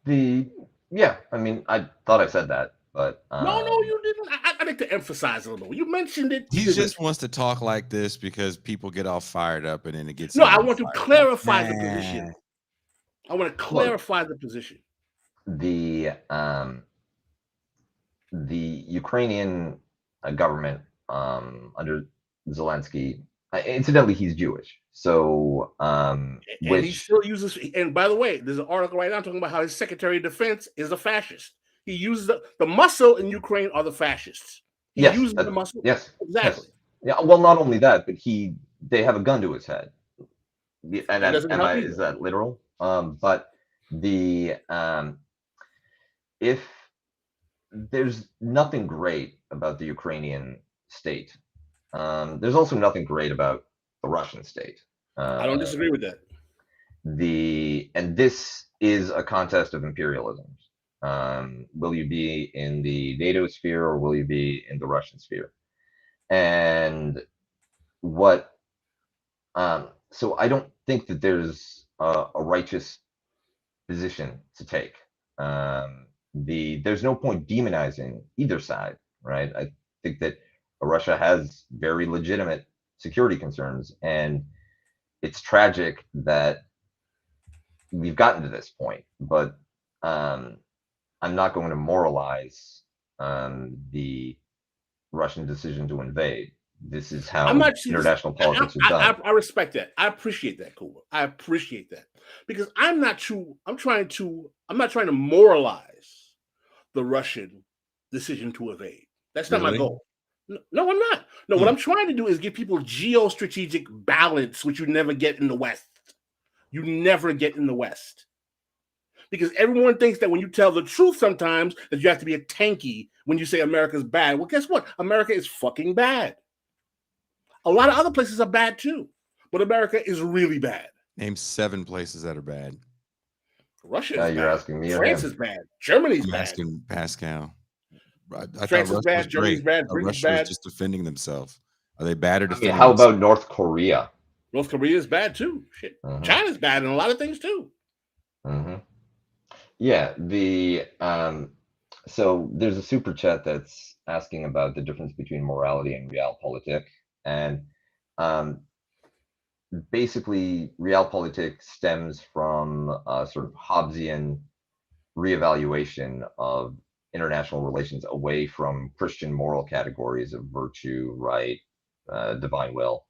Speaker 3: yeah, I mean, I thought I said that, but
Speaker 2: No, you didn't. I like to emphasize a little bit. You mentioned it.
Speaker 1: He
Speaker 2: Because
Speaker 1: just wants to talk like this because people get all fired up and then it gets
Speaker 2: no,
Speaker 1: him
Speaker 2: I
Speaker 1: all
Speaker 2: want to
Speaker 1: fired up.
Speaker 2: clarify the position. I want to
Speaker 3: look,
Speaker 2: clarify the position.
Speaker 3: the Ukrainian government under Zelensky, incidentally, he's Jewish, so
Speaker 2: And he
Speaker 3: which
Speaker 2: still uses. And by the way, there's an article right now talking about how his Secretary of Defense is a fascist. He uses the muscle in Ukraine are the fascists. He
Speaker 3: yes,
Speaker 2: uses the muscle.
Speaker 3: yes,
Speaker 2: Exactly.
Speaker 3: yes, yeah. Well, not only that, but they have a gun to his head. And
Speaker 2: That doesn't help
Speaker 3: is
Speaker 2: either.
Speaker 3: that literal? But the if there's nothing great about the Ukrainian state, there's also nothing great about the Russian state.
Speaker 2: I don't disagree with that.
Speaker 3: And this is a contest of imperialisms. Will you be in the NATO sphere or will you be in the Russian sphere? And what so I don't think that there's a righteous position to take. There's no point demonizing either side, right? I think that Russia has very legitimate security concerns, and it's tragic that we've gotten to this point. But I'm not going to moralize the Russian decision to invade. This is
Speaker 2: I'm
Speaker 3: how
Speaker 2: not.
Speaker 3: international politics are done.
Speaker 2: I respect that. I appreciate that, Kuba. I appreciate that because I'm not trying to moralize the Russian decision to invade. That's not my
Speaker 1: Really?
Speaker 2: goal. No, I'm not. No, what I'm trying to do is give people geostrategic balance, which you never get in the West. You never get in the West. Because everyone thinks that when you tell the truth sometimes that you have to be a tanky when you say America's bad. Well, guess what? America is fucking bad. A lot of other places are bad too, but America is really bad.
Speaker 1: Name 7 places that are bad.
Speaker 2: Russia is
Speaker 3: You're
Speaker 2: bad.
Speaker 3: asking me or
Speaker 2: France
Speaker 3: him?
Speaker 2: is bad. Germany's
Speaker 1: I'm
Speaker 2: bad.
Speaker 1: asking Pascal. I thought
Speaker 2: France is
Speaker 1: Russia
Speaker 2: bad.
Speaker 1: was
Speaker 2: Germany's
Speaker 1: great.
Speaker 2: bad. Britain's
Speaker 1: Russia was
Speaker 2: bad.
Speaker 1: just defending themselves. Are they bad or
Speaker 3: I mean,
Speaker 1: defending
Speaker 3: how
Speaker 1: themselves?
Speaker 3: about North Korea?
Speaker 2: North Korea is bad too. Shit. China's bad in a lot of things too.
Speaker 3: Yeah, so there's a super chat that's asking about the difference between morality and realpolitik, and basically realpolitik stems from a sort of Hobbesian reevaluation of international relations away from Christian moral categories of virtue, right, divine will,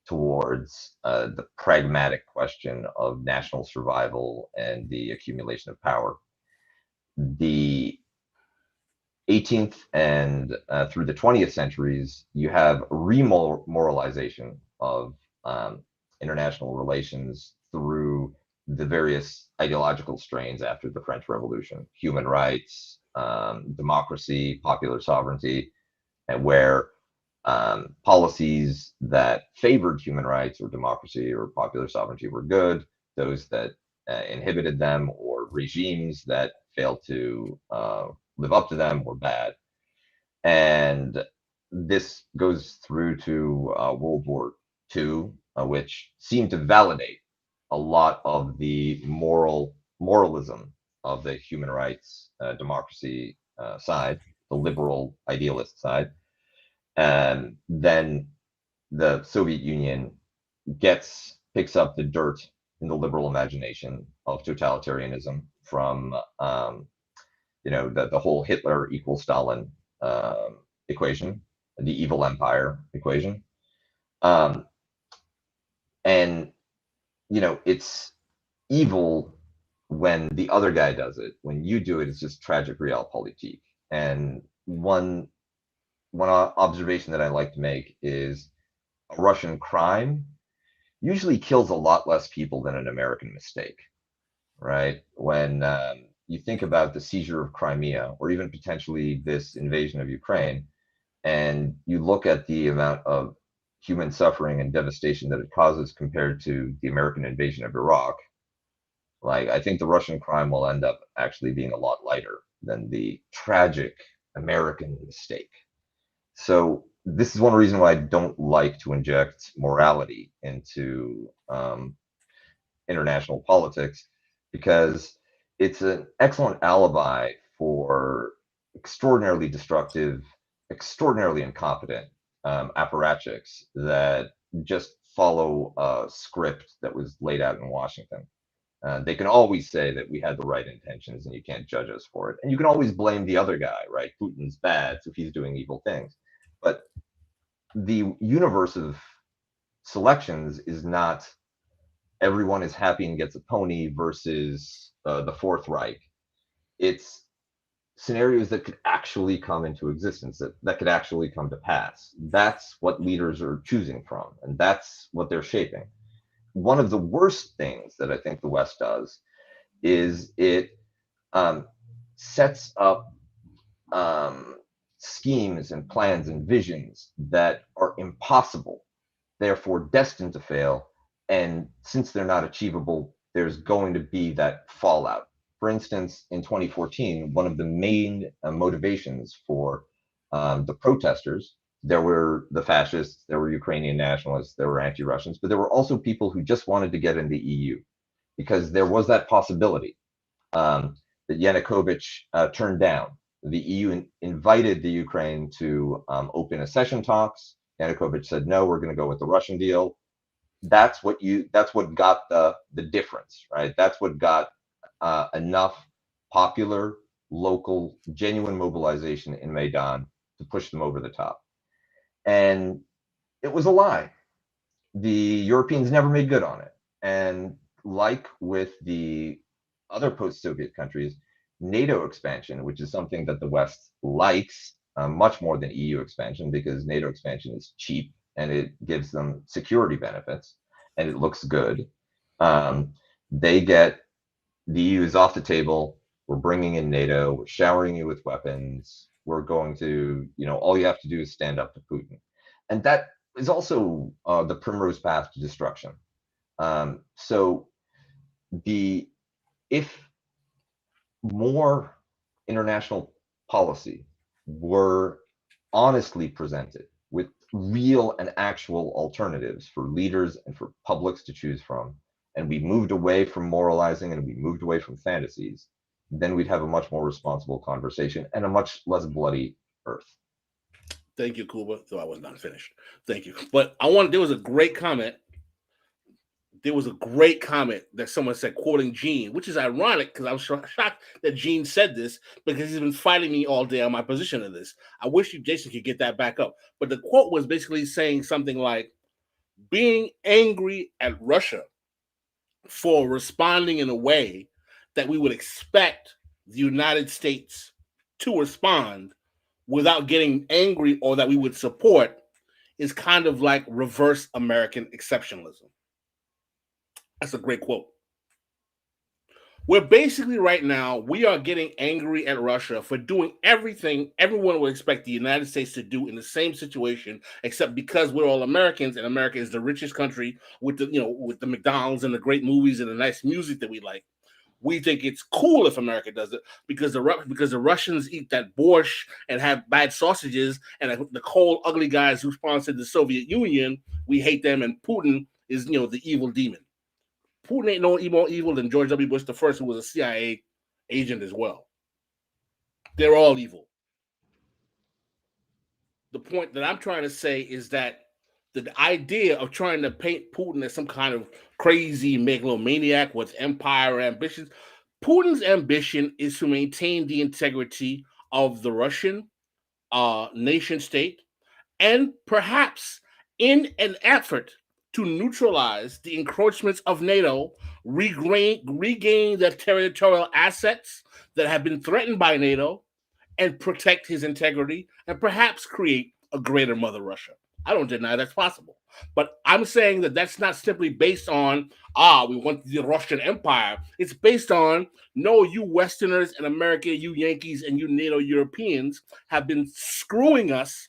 Speaker 3: towards the pragmatic question of national survival and the accumulation of power. The 18th and through the 20th centuries, you have remoralization of international relations through the various ideological strains after the French Revolution, human rights, democracy, popular sovereignty, and where policies that favored human rights or democracy or popular sovereignty were good, those that inhibited them, or regimes that failed to live up to them were bad. And this goes through to World War II, which seemed to validate a lot of the moralism of the human rights, democracy side, the liberal idealist side. And then the Soviet Union picks up the dirt in the liberal imagination of totalitarianism from the whole Hitler equals Stalin equation, the evil empire equation. And it's evil when the other guy does it. When you do it, it's just tragic realpolitik. And one observation that I like to make is a Russian crime usually kills a lot less people than an American mistake, right? When you think about the seizure of Crimea, or even potentially this invasion of Ukraine, and you look at the amount of human suffering and devastation that it causes compared to the American invasion of Iraq, like, I think the Russian crime will end up actually being a lot lighter than the tragic American mistake. So this is one reason why I don't like to inject morality into international politics, because it's an excellent alibi for extraordinarily destructive, extraordinarily incompetent apparatchiks that just follow a script that was laid out in Washington. They can always say that we had the right intentions and you can't judge us for it. And you can always blame the other guy, right? Putin's bad, so he's doing evil things. But the universe of selections is not everyone is happy and gets a pony versus the Fourth Reich. It's scenarios that could actually come into existence, that could actually come to pass. That's what leaders are choosing from, and that's what they're shaping. One of the worst things that I think the West does is it sets up schemes and plans and visions that are impossible, therefore destined to fail. And since they're not achievable, there's going to be that fallout. For instance, in 2014, one of the main motivations for the protesters, there were the fascists, there were Ukrainian nationalists, there were anti-Russians, but there were also people who just wanted to get in the EU, because there was that possibility that Yanukovych turned down. The EU invited the Ukraine to open accession talks. Yanukovych said, no, we're going to go with the Russian deal. That's what got the difference, right? That's what got enough popular, local, genuine mobilization in Maidan to push them over the top. And it was a lie. The Europeans never made good on it. And like with the other post-Soviet countries, NATO expansion, which is something that the West likes much more than EU expansion, because NATO expansion is cheap and it gives them security benefits and it looks good. They get, the EU is off the table. We're bringing in NATO. We're showering you with weapons. We're going to, all you have to do is stand up to Putin. And that is also the primrose path to destruction. So if more international policy were honestly presented with real and actual alternatives for leaders and for publics to choose from, and we moved away from moralizing and we moved away from fantasies, then we'd have a much more responsible conversation and a much less bloody earth.
Speaker 2: Thank you, Kuba. So I was not finished. Thank you. But there was a great comment. There was a great comment that someone said, quoting Djene, which is ironic because I was shocked that Djene said this, because he's been fighting me all day on my position of this. I wish you, Jason, could get that back up. But the quote was basically saying something like, being angry at Russia for responding in a way that we would expect the United States to respond without getting angry, or that we would support, is kind of like reverse American exceptionalism. That's a great quote. We're basically right now, we are getting angry at Russia for doing everything everyone would expect the United States to do in the same situation, except because we're all Americans and America is the richest country with the McDonald's and the great movies and the nice music that we like. We think it's cool if America does it because the Russians eat that borscht and have bad sausages, and the cold, ugly guys who sponsored the Soviet Union, we hate them, and Putin is the evil demon. Putin ain't no more evil than George W. Bush the first, who was a CIA agent as well. They're all evil. The point that I'm trying to say is that the idea of trying to paint Putin as some kind of crazy megalomaniac with empire ambitions, Putin's ambition is to maintain the integrity of the Russian nation state, and perhaps in an effort to neutralize the encroachments of NATO, regain the territorial assets that have been threatened by NATO, and protect his integrity, and perhaps create a greater Mother Russia. I don't deny that's possible. But I'm saying that that's not simply based on, we want the Russian Empire. It's based on, no, you Westerners and America, you Yankees and you NATO Europeans have been screwing us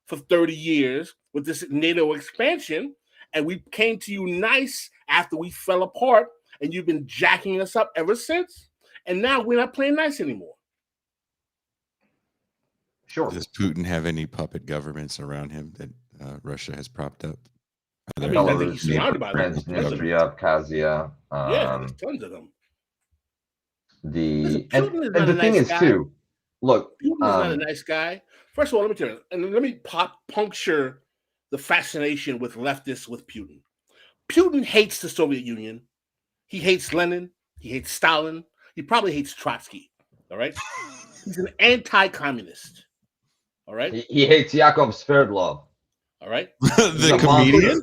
Speaker 2: for 30 years with this NATO expansion. And we came to you nice after we fell apart, and you've been jacking us up ever since. And now we're not playing nice anymore.
Speaker 3: Sure.
Speaker 1: Does Putin have any puppet governments around him that Russia has propped up?
Speaker 2: I mean, I think he's surrounded by them.
Speaker 3: Transnistria, Abkhazia.
Speaker 2: Yeah, there's tons of them.
Speaker 3: The
Speaker 2: Putin is
Speaker 3: and the thing is too. Look,
Speaker 2: Putin is not a nice guy. First of all, let me tell you, and let me puncture the fascination with leftists with Putin. Putin hates the Soviet Union. He hates Lenin. He hates Stalin. He probably hates Trotsky. All right. He's an anti-communist. All right.
Speaker 3: He hates Yakov Sverdlov.
Speaker 2: All right.
Speaker 1: The comedian.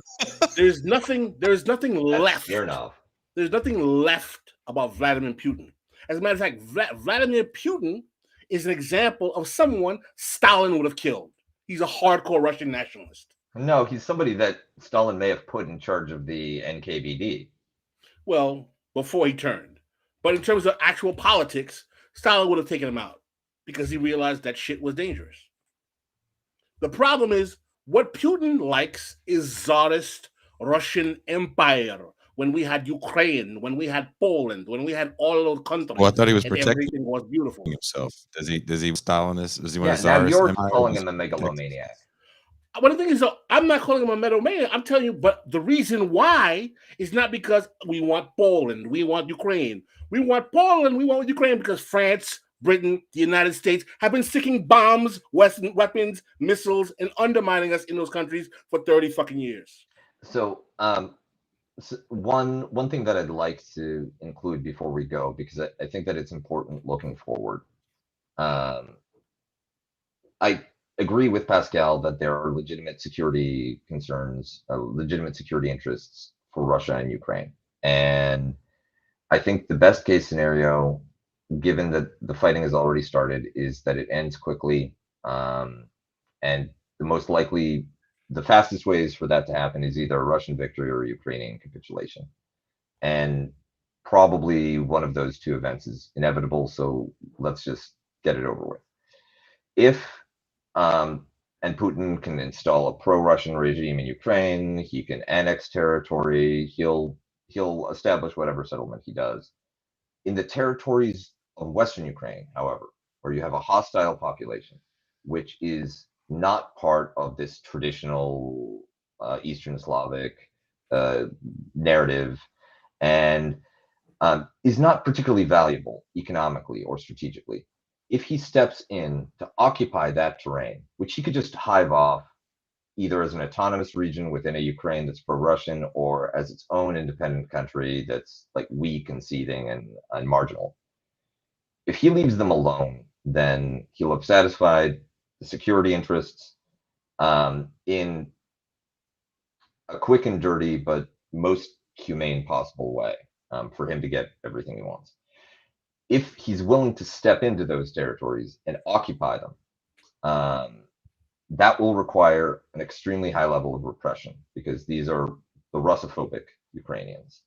Speaker 2: There's nothing left.
Speaker 3: Fair enough.
Speaker 2: There's nothing left about Vladimir Putin. As a matter of fact, Vladimir Putin is an example of someone Stalin would have killed. He's a hardcore Russian nationalist.
Speaker 3: No, he's somebody that Stalin may have put in charge of the NKVD.
Speaker 2: Well, before he turned. But in terms of actual politics, Stalin would have taken him out because he realized that shit was dangerous. The problem is, what Putin likes is Tsarist Russian Empire. When we had Ukraine, when we had Poland, when we had all of those countries.
Speaker 1: Well, I thought he was protecting
Speaker 2: everything was beautiful
Speaker 1: himself. Does he Stalinist? Does he want to
Speaker 3: now you're
Speaker 1: Empire?
Speaker 3: calling him a megalomaniac.
Speaker 2: But the thing is, though, I'm not calling him a megalomaniac. I'm telling you, but the reason why is not because we want Poland, we want Ukraine. We want Poland, we want Ukraine because France, Britain, the United States have been sticking bombs, Western weapons, missiles, and undermining us in those countries for 30 fucking years.
Speaker 3: So, one thing that I'd like to include before we go, because I think that it's important looking forward. I agree with Pascal that there are legitimate security concerns, legitimate security interests for Russia and Ukraine. And I think the best case scenario, given that the fighting has already started, is that it ends quickly. And the fastest ways for that to happen is either a Russian victory or a Ukrainian capitulation. And probably one of those two events is inevitable. So let's just get it over with. If and Putin can install a pro-Russian regime in Ukraine, he can annex territory, he'll establish whatever settlement he does. In the territories of Western Ukraine, however, where you have a hostile population, which is not part of this traditional Eastern Slavic narrative, and is not particularly valuable economically or strategically. If he steps in to occupy that terrain, which he could just hive off either as an autonomous region within a Ukraine that's pro-Russian or as its own independent country that's like weak and seething and marginal. If he leaves them alone, then he'll have satisfied the security interests in a quick and dirty but most humane possible way for him to get everything he wants. If he's willing to step into those territories and occupy them, that will require an extremely high level of repression because these are the Russophobic Ukrainians.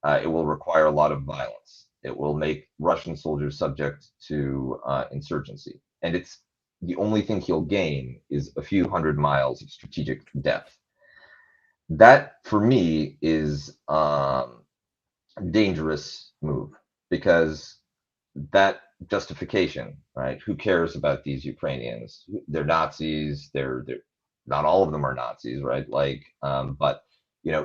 Speaker 3: It will require a lot of violence. It will make Russian soldiers subject to insurgency. And it's the only thing he'll gain is a few hundred miles of strategic depth. That, for me, is a dangerous move because that justification, right? Who cares about these Ukrainians? They're Nazis. They're not all of them are Nazis, right? Like, but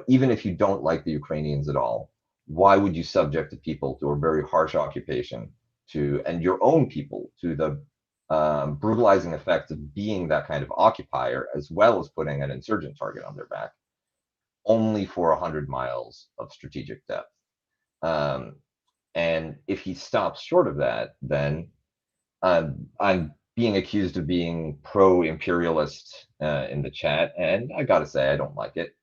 Speaker 3: even if you don't like the Ukrainians at all, why would you subject the people to a very harsh occupation and your own people to the brutalizing effects of being that kind of occupier, as well as putting an insurgent target on their back, only for 100 miles of strategic depth? And if he stops short of that, then I'm being accused of being pro-imperialist in the chat, and I gotta say I don't like it.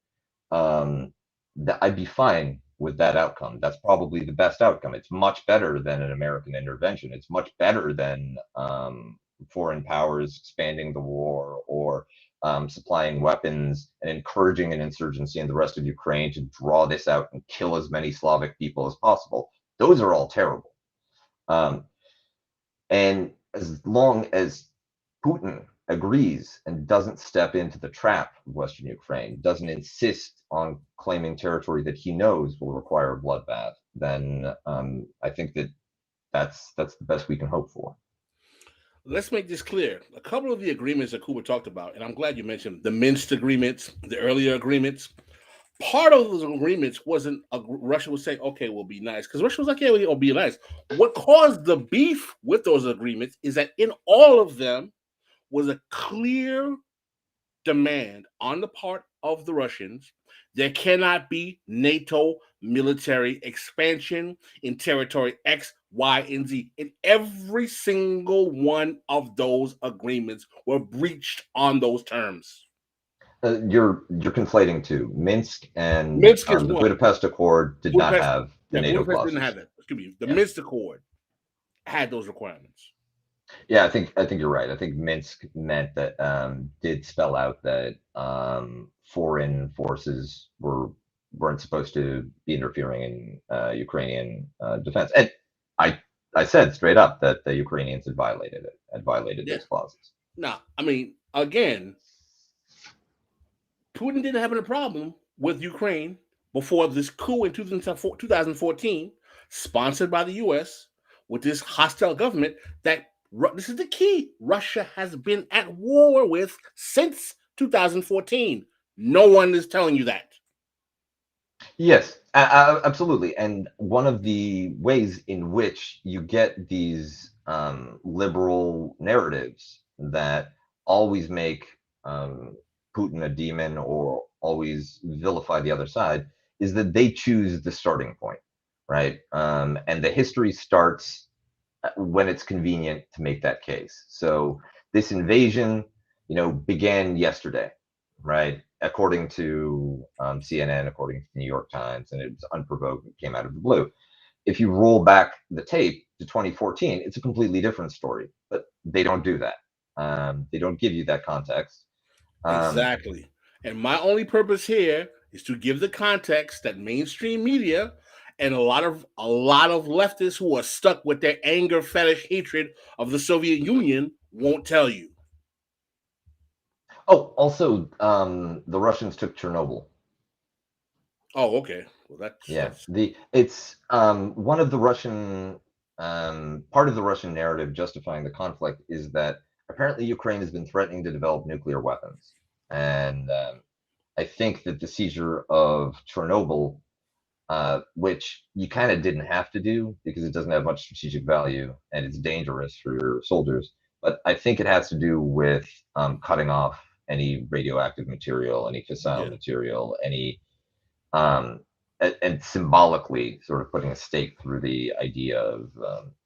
Speaker 3: I'd be fine with that outcome. That's probably the best outcome. It's much better than an American intervention. It's much better than foreign powers expanding the war or supplying weapons and encouraging an insurgency in the rest of Ukraine to draw this out and kill as many Slavic people as possible. Those are all terrible. And as long as Putin agrees and doesn't step into the trap of Western Ukraine, doesn't insist on claiming territory that he knows will require a bloodbath, then I think that's the best we can hope for.
Speaker 2: Let's make this clear. A couple of the agreements that Kuba talked about, and I'm glad you mentioned the Minsk agreements, the earlier agreements. Part of those agreements wasn't Russia was saying, okay, we'll be nice. Because Russia was like, yeah, we'll be nice. What caused the beef with those agreements is that in all of them was a clear demand on the part of the Russians. There cannot be NATO military expansion in territory X, Y, and Z. And every single one of those agreements were breached on those terms.
Speaker 3: You're conflating two. Minsk and
Speaker 2: Minsk is
Speaker 3: the
Speaker 2: one.
Speaker 3: Budapest Accord did not have the NATO
Speaker 2: Budapest
Speaker 3: clauses.
Speaker 2: didn't have that. Excuse me. The Minsk Accord had those requirements.
Speaker 3: Yeah, I think you're right. I think Minsk meant that did spell out that foreign forces weren't supposed to be interfering in Ukrainian defense. And I said straight up that the Ukrainians had violated those clauses.
Speaker 2: Now, I mean, again, Putin didn't have a problem with Ukraine before this coup in 2014, sponsored by the U.S. with this hostile government that, this is the key, Russia has been at war with since 2014. No one is telling you that.
Speaker 3: Yes, absolutely. And one of the ways in which you get these liberal narratives that always make Putin a demon or always vilify the other side is that they choose the starting point, right? And the history starts when it's convenient to make that case. So this invasion, began yesterday, right? According to CNN, according to the New York Times, and it was unprovoked, it came out of the blue. If you roll back the tape to 2014, it's a completely different story, but they don't do that. They don't give you that context.
Speaker 2: Exactly. And my only purpose here is to give the context that mainstream media and a lot of leftists who are stuck with their anger fetish hatred of the Soviet Union won't tell you.
Speaker 3: Oh, also, the Russians took Chernobyl.
Speaker 2: Oh, okay. Well,
Speaker 3: it's one of the Russian part of the Russian narrative justifying the conflict is that apparently Ukraine has been threatening to develop nuclear weapons, and I think that the seizure of Chernobyl, which you kind of didn't have to do because it doesn't have much strategic value and it's dangerous for your soldiers, but I think it has to do with cutting off any radioactive material, any fissile material, any and symbolically sort of putting a stake through the idea of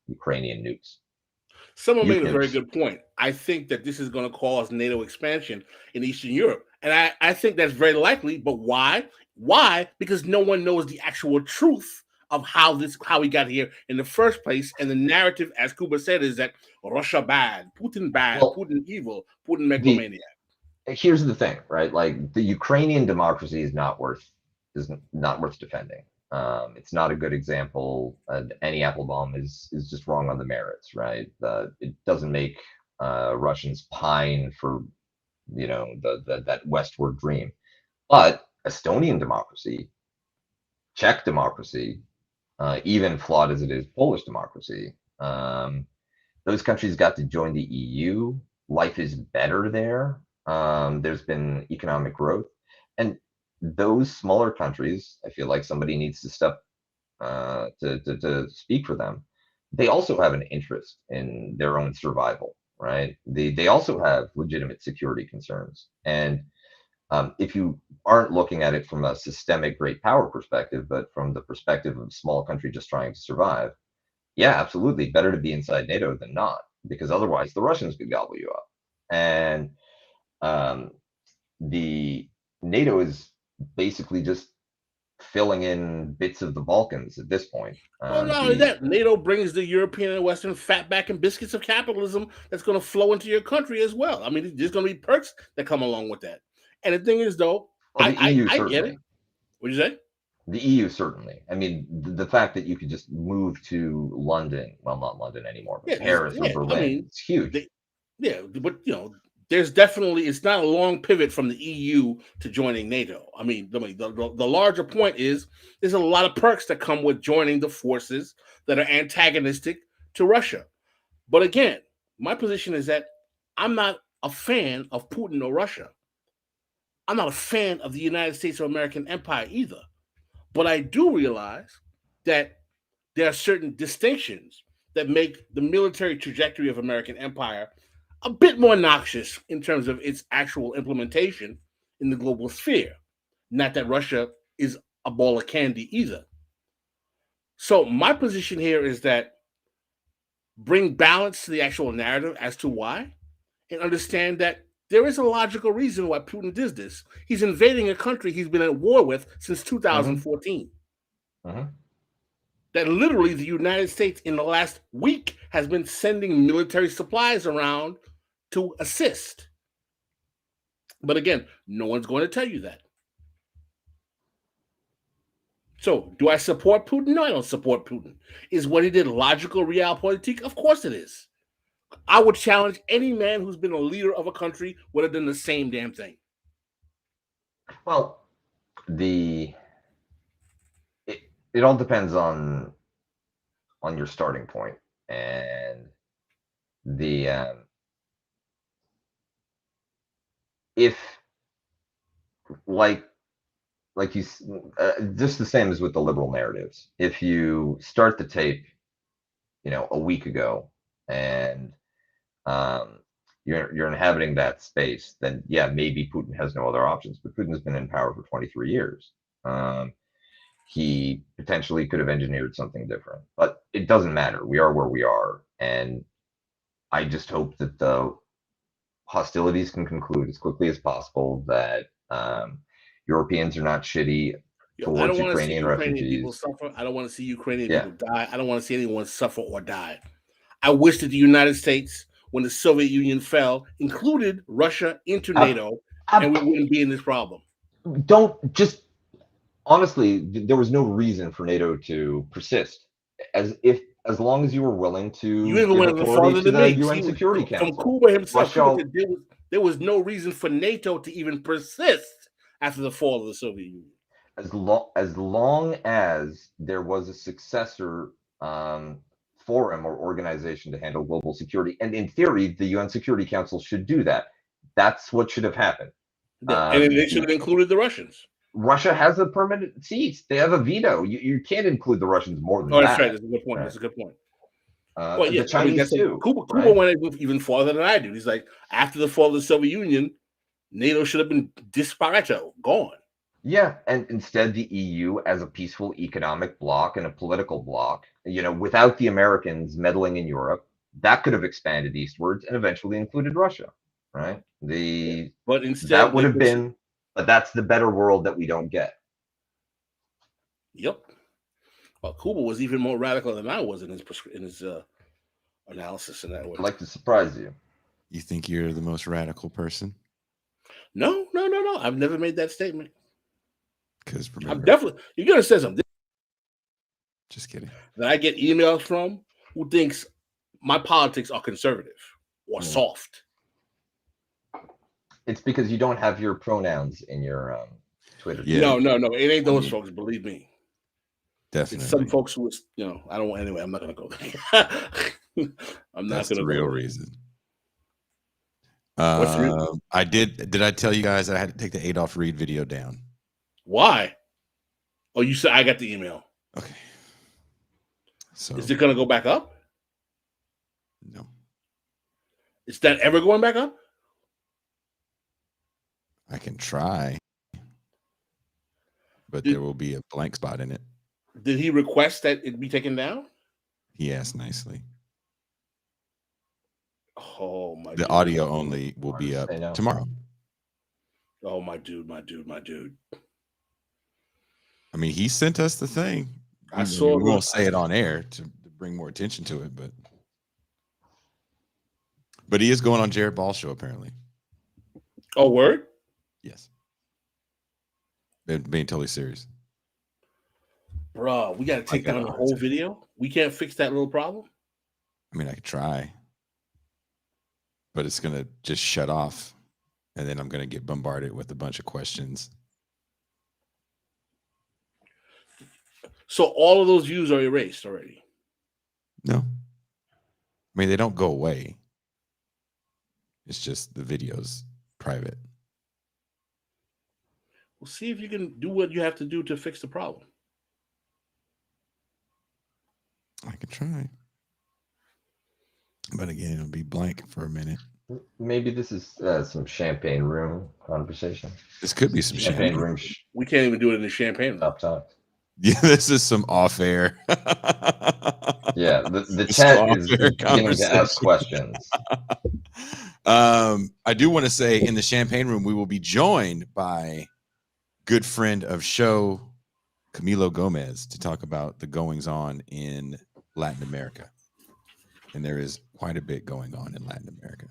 Speaker 3: Ukrainian nukes.
Speaker 2: Someone made a very good point. I think that this is going to cause NATO expansion in Eastern Europe. And I think that's very likely. But why? Why? Because no one knows the actual truth of how we got here in the first place. And the narrative, as Kuba said, is that Russia bad, Putin evil, Putin megalomaniac.
Speaker 3: Here's the thing, right? Like the Ukrainian democracy is not worth defending. It's not a good example. Any Applebaum is just wrong on the merits, right? It doesn't make Russians pine for that westward dream. But Estonian democracy, Czech democracy, even flawed as it is, Polish democracy, those countries got to join the EU. Life is better there. There's been economic growth, and those smaller countries, I feel like somebody needs to step to speak for them. They also have an interest in their own survival, right? They also have legitimate security concerns, and if you aren't looking at it from a systemic great power perspective, but from the perspective of a small country just trying to survive, yeah, absolutely, better to be inside NATO than not, because otherwise the Russians could gobble you up. And the NATO is basically just filling in bits of the Balkans at this point.
Speaker 2: Well, not only that, NATO brings the European and Western fatback and biscuits of capitalism that's going to flow into your country as well. I mean, there's going to be perks that come along with that. And the thing is, though,
Speaker 3: Well, the EU
Speaker 2: I get
Speaker 3: certainly.
Speaker 2: it. What'd you say?
Speaker 3: The EU certainly. I mean, the fact that you could just move to London, well, not London anymore, but Paris or Berlin,
Speaker 2: I mean,
Speaker 3: it's huge.
Speaker 2: But there's definitely, it's not a long pivot from the EU to joining NATO. I mean, the larger point is there's a lot of perks that come with joining the forces that are antagonistic to Russia. But again, my position is that I'm not a fan of Putin or Russia. I'm not a fan of the United States or American empire either. But I do realize that there are certain distinctions that make the military trajectory of American empire a bit more noxious in terms of its actual implementation in the global sphere. Not that Russia is a ball of candy either. So my position here is that bring balance to the actual narrative as to why, and understand that there is a logical reason why Putin does this. He's invading a country he's been at war with since 2014. That literally the United States in the last week has been sending military supplies around to assist. But again, no one's going to tell you that. So, do I support Putin? No, I don't support Putin. Is what he did logical realpolitik? Of course it is. I would challenge any man who's been a leader of a country would have done the same damn thing.
Speaker 3: Well, it all depends on your starting point, and if like you just the same as with the liberal narratives. If you start the tape, a week ago, and you're inhabiting that space, then yeah, maybe Putin has no other options. But Putin's been in power for 23 years. He potentially could have engineered something different, but it doesn't matter. We are where we are, and I just hope that the hostilities can conclude as quickly as possible. That Europeans are not shitty towards Ukrainian refugees.
Speaker 2: People suffer. I don't want to see Ukrainian people die. I don't want to see anyone suffer or die. I wish that the United States, when the Soviet Union fell, included Russia into NATO, and we wouldn't be in this problem.
Speaker 3: Honestly, there was no reason for NATO to persist. As long as you were willing to
Speaker 2: give authority
Speaker 3: to the UN Security Council.
Speaker 2: From Kuba himself, there was no reason for NATO to even persist after the fall of the Soviet Union.
Speaker 3: As long as there was a successor forum or organization to handle global security, and in theory, the UN Security Council should do that. That's what should have happened.
Speaker 2: And they should have included the Russians.
Speaker 3: Russia has a permanent seat. They have a veto. You can't include the Russians more than that.
Speaker 2: That's right. That's a good point. That's a good point.
Speaker 3: Well, yeah, the Chinese too.
Speaker 2: Kuba went even farther than I do. He's like, after the fall of the Soviet Union, NATO should have been disparito, gone.
Speaker 3: Yeah, and instead the EU as a peaceful economic bloc and a political bloc, without the Americans meddling in Europe, that could have expanded eastwards and eventually included Russia, right?
Speaker 2: But instead
Speaker 3: that would have been, but that's the better world that we don't get.
Speaker 2: Yep. Well, Kuba was even more radical than I was in his analysis in that way.
Speaker 3: I'd like to surprise you.
Speaker 1: You think you're the most radical person?
Speaker 2: No. I've never made that statement.
Speaker 1: Because
Speaker 2: I'm definitely, you're gonna say something.
Speaker 1: Just kidding.
Speaker 2: That I get emails from who thinks my politics are conservative or soft.
Speaker 3: It's because you don't have your pronouns in your Twitter.
Speaker 2: Yeah. No. It ain't those folks. Believe me.
Speaker 1: Definitely.
Speaker 2: It's some folks who is, I don't want. Anyway, I'm not gonna go there.
Speaker 1: That's the real reason. What's the reason? I did I tell you guys I had to take the Adolf Reed video down?
Speaker 2: Why? Oh, you said I got the email.
Speaker 1: Okay. So
Speaker 2: is it gonna go back up?
Speaker 1: No.
Speaker 2: Is that ever going back up?
Speaker 1: I can try, but there will be a blank spot in it.
Speaker 2: Did he request that it be taken down?
Speaker 1: He asked nicely.
Speaker 2: Oh my!
Speaker 1: The audio only will be up tomorrow.
Speaker 2: Oh my dude!
Speaker 1: I mean, he sent us the thing.
Speaker 2: I saw.
Speaker 1: We won't say it on air to bring more attention to it, but he is going on Jared Ball's show apparently.
Speaker 2: Oh, word?
Speaker 1: Yes. Being totally serious.
Speaker 2: Bro, we got to take down the whole video. We can't fix that little problem.
Speaker 1: I mean, I could try, but it's gonna just shut off, and then I'm gonna get bombarded with a bunch of questions.
Speaker 2: So all of those views are erased already.
Speaker 1: No, I mean they don't go away. It's just the video's private.
Speaker 2: We'll see if you can do what you have to do to fix the problem.
Speaker 1: I can try, but again, it'll be blank for a minute.
Speaker 3: Maybe this is some champagne room conversation.
Speaker 1: This could be some champagne room.
Speaker 2: We can't even do it in the champagne room.
Speaker 3: Talk.
Speaker 1: Yeah, this is some off air.
Speaker 3: Yeah, the chat is beginning to ask questions.
Speaker 1: I do want to say in the champagne room, we will be joined by good friend of show, Camilo Gomez, to talk about the goings on in Latin America. And there is quite a bit going on in Latin America.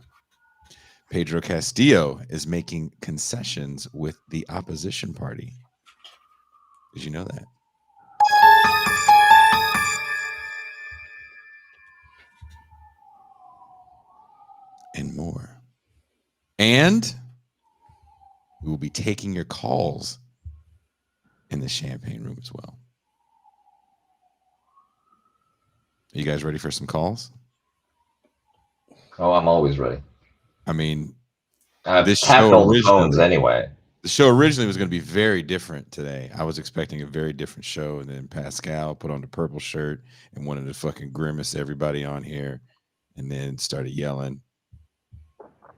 Speaker 1: Pedro Castillo is making concessions with the opposition party. Did you know that? And more. And we will be taking your calls in the champagne room as well. Are you guys ready for some calls?
Speaker 3: Oh, I'm always ready.
Speaker 1: I mean,
Speaker 3: I've tapped all the phones anyway.
Speaker 1: The show originally was going to be very different today. I was expecting a very different show, and then Pascal put on the purple shirt and wanted to fucking grimace everybody on here, and then started yelling.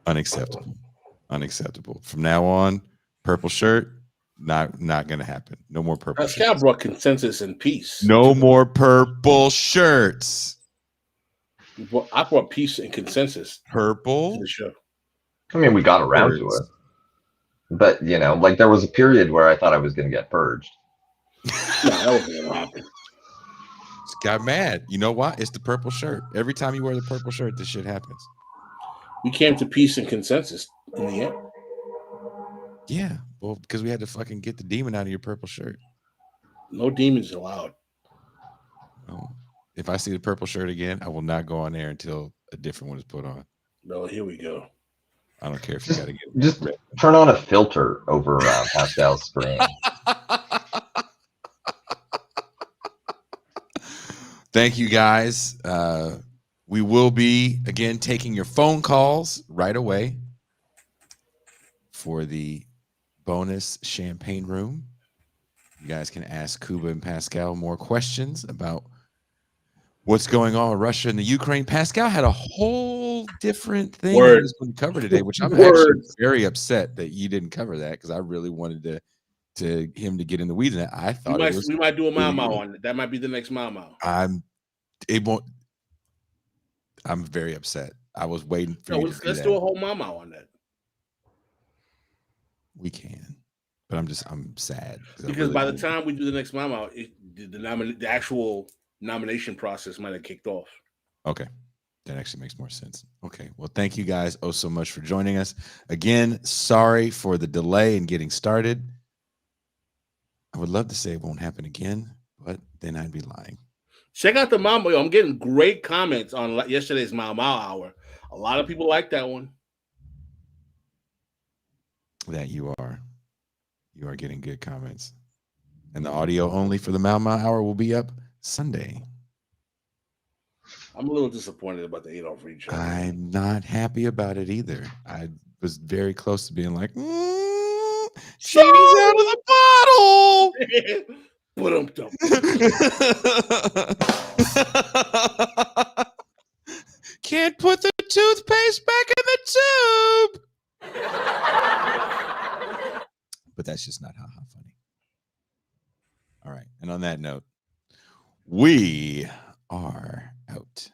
Speaker 1: Unacceptable. Unacceptable. From now on, purple shirt, not going to happen. No more purple shirts.
Speaker 2: Pascal brought consensus and peace.
Speaker 1: No more purple shirts.
Speaker 2: I brought peace and consensus.
Speaker 1: Purple?
Speaker 2: To the show.
Speaker 3: I mean, we got around to it. But, you know, like there was a period where I thought I was going to get purged.
Speaker 2: No, that wasn't going to happen.
Speaker 1: Just got mad. You know why? It's the purple shirt. Every time you wear the purple shirt, this shit happens.
Speaker 2: We came to peace and consensus in the end.
Speaker 1: Yeah, well, because we had to fucking get the demon out of your purple shirt.
Speaker 2: No demons allowed.
Speaker 1: Oh, if I see the purple shirt again, I will not go on air until a different one is put on.
Speaker 2: No, here we go.
Speaker 1: I don't care if you got to get
Speaker 3: just turn on a filter over Pascal's screen.
Speaker 1: Thank you, guys. We will be again taking your phone calls right away for the bonus champagne room. You guys can ask Kuba and Pascal more questions about what's going on with Russia and the Ukraine. Pascal had a whole different thing he was going to cover today, which I'm actually very upset that you didn't cover that because I really wanted him to get in the weeds. And I thought
Speaker 2: we might do a Mau on it. That might be the next Mau.
Speaker 1: I'm very upset. I was waiting for you to
Speaker 2: let's do a whole Mau on that.
Speaker 1: We can, but I'm sad
Speaker 2: because by the time we do the next Mau, the actual nomination process might have kicked off.
Speaker 1: Okay, that actually makes more sense. Okay, well, thank you guys so much for joining us again. Sorry for the delay in getting started. I would love to say it won't happen again, but then I'd be lying.
Speaker 2: Check out the Mau. I'm getting great comments on yesterday's Mau Hour. A lot of people like that one.
Speaker 1: That you are getting good comments. And the audio only for the Mau Hour will be up Sunday.
Speaker 2: I'm a little disappointed about the Adolf Reed show.
Speaker 1: I'm not happy about it either. I was very close to being like, Genie's out of the bottle. Can't put the toothpaste back in the tube. But that's just not how funny. All right. And on that note, we are out.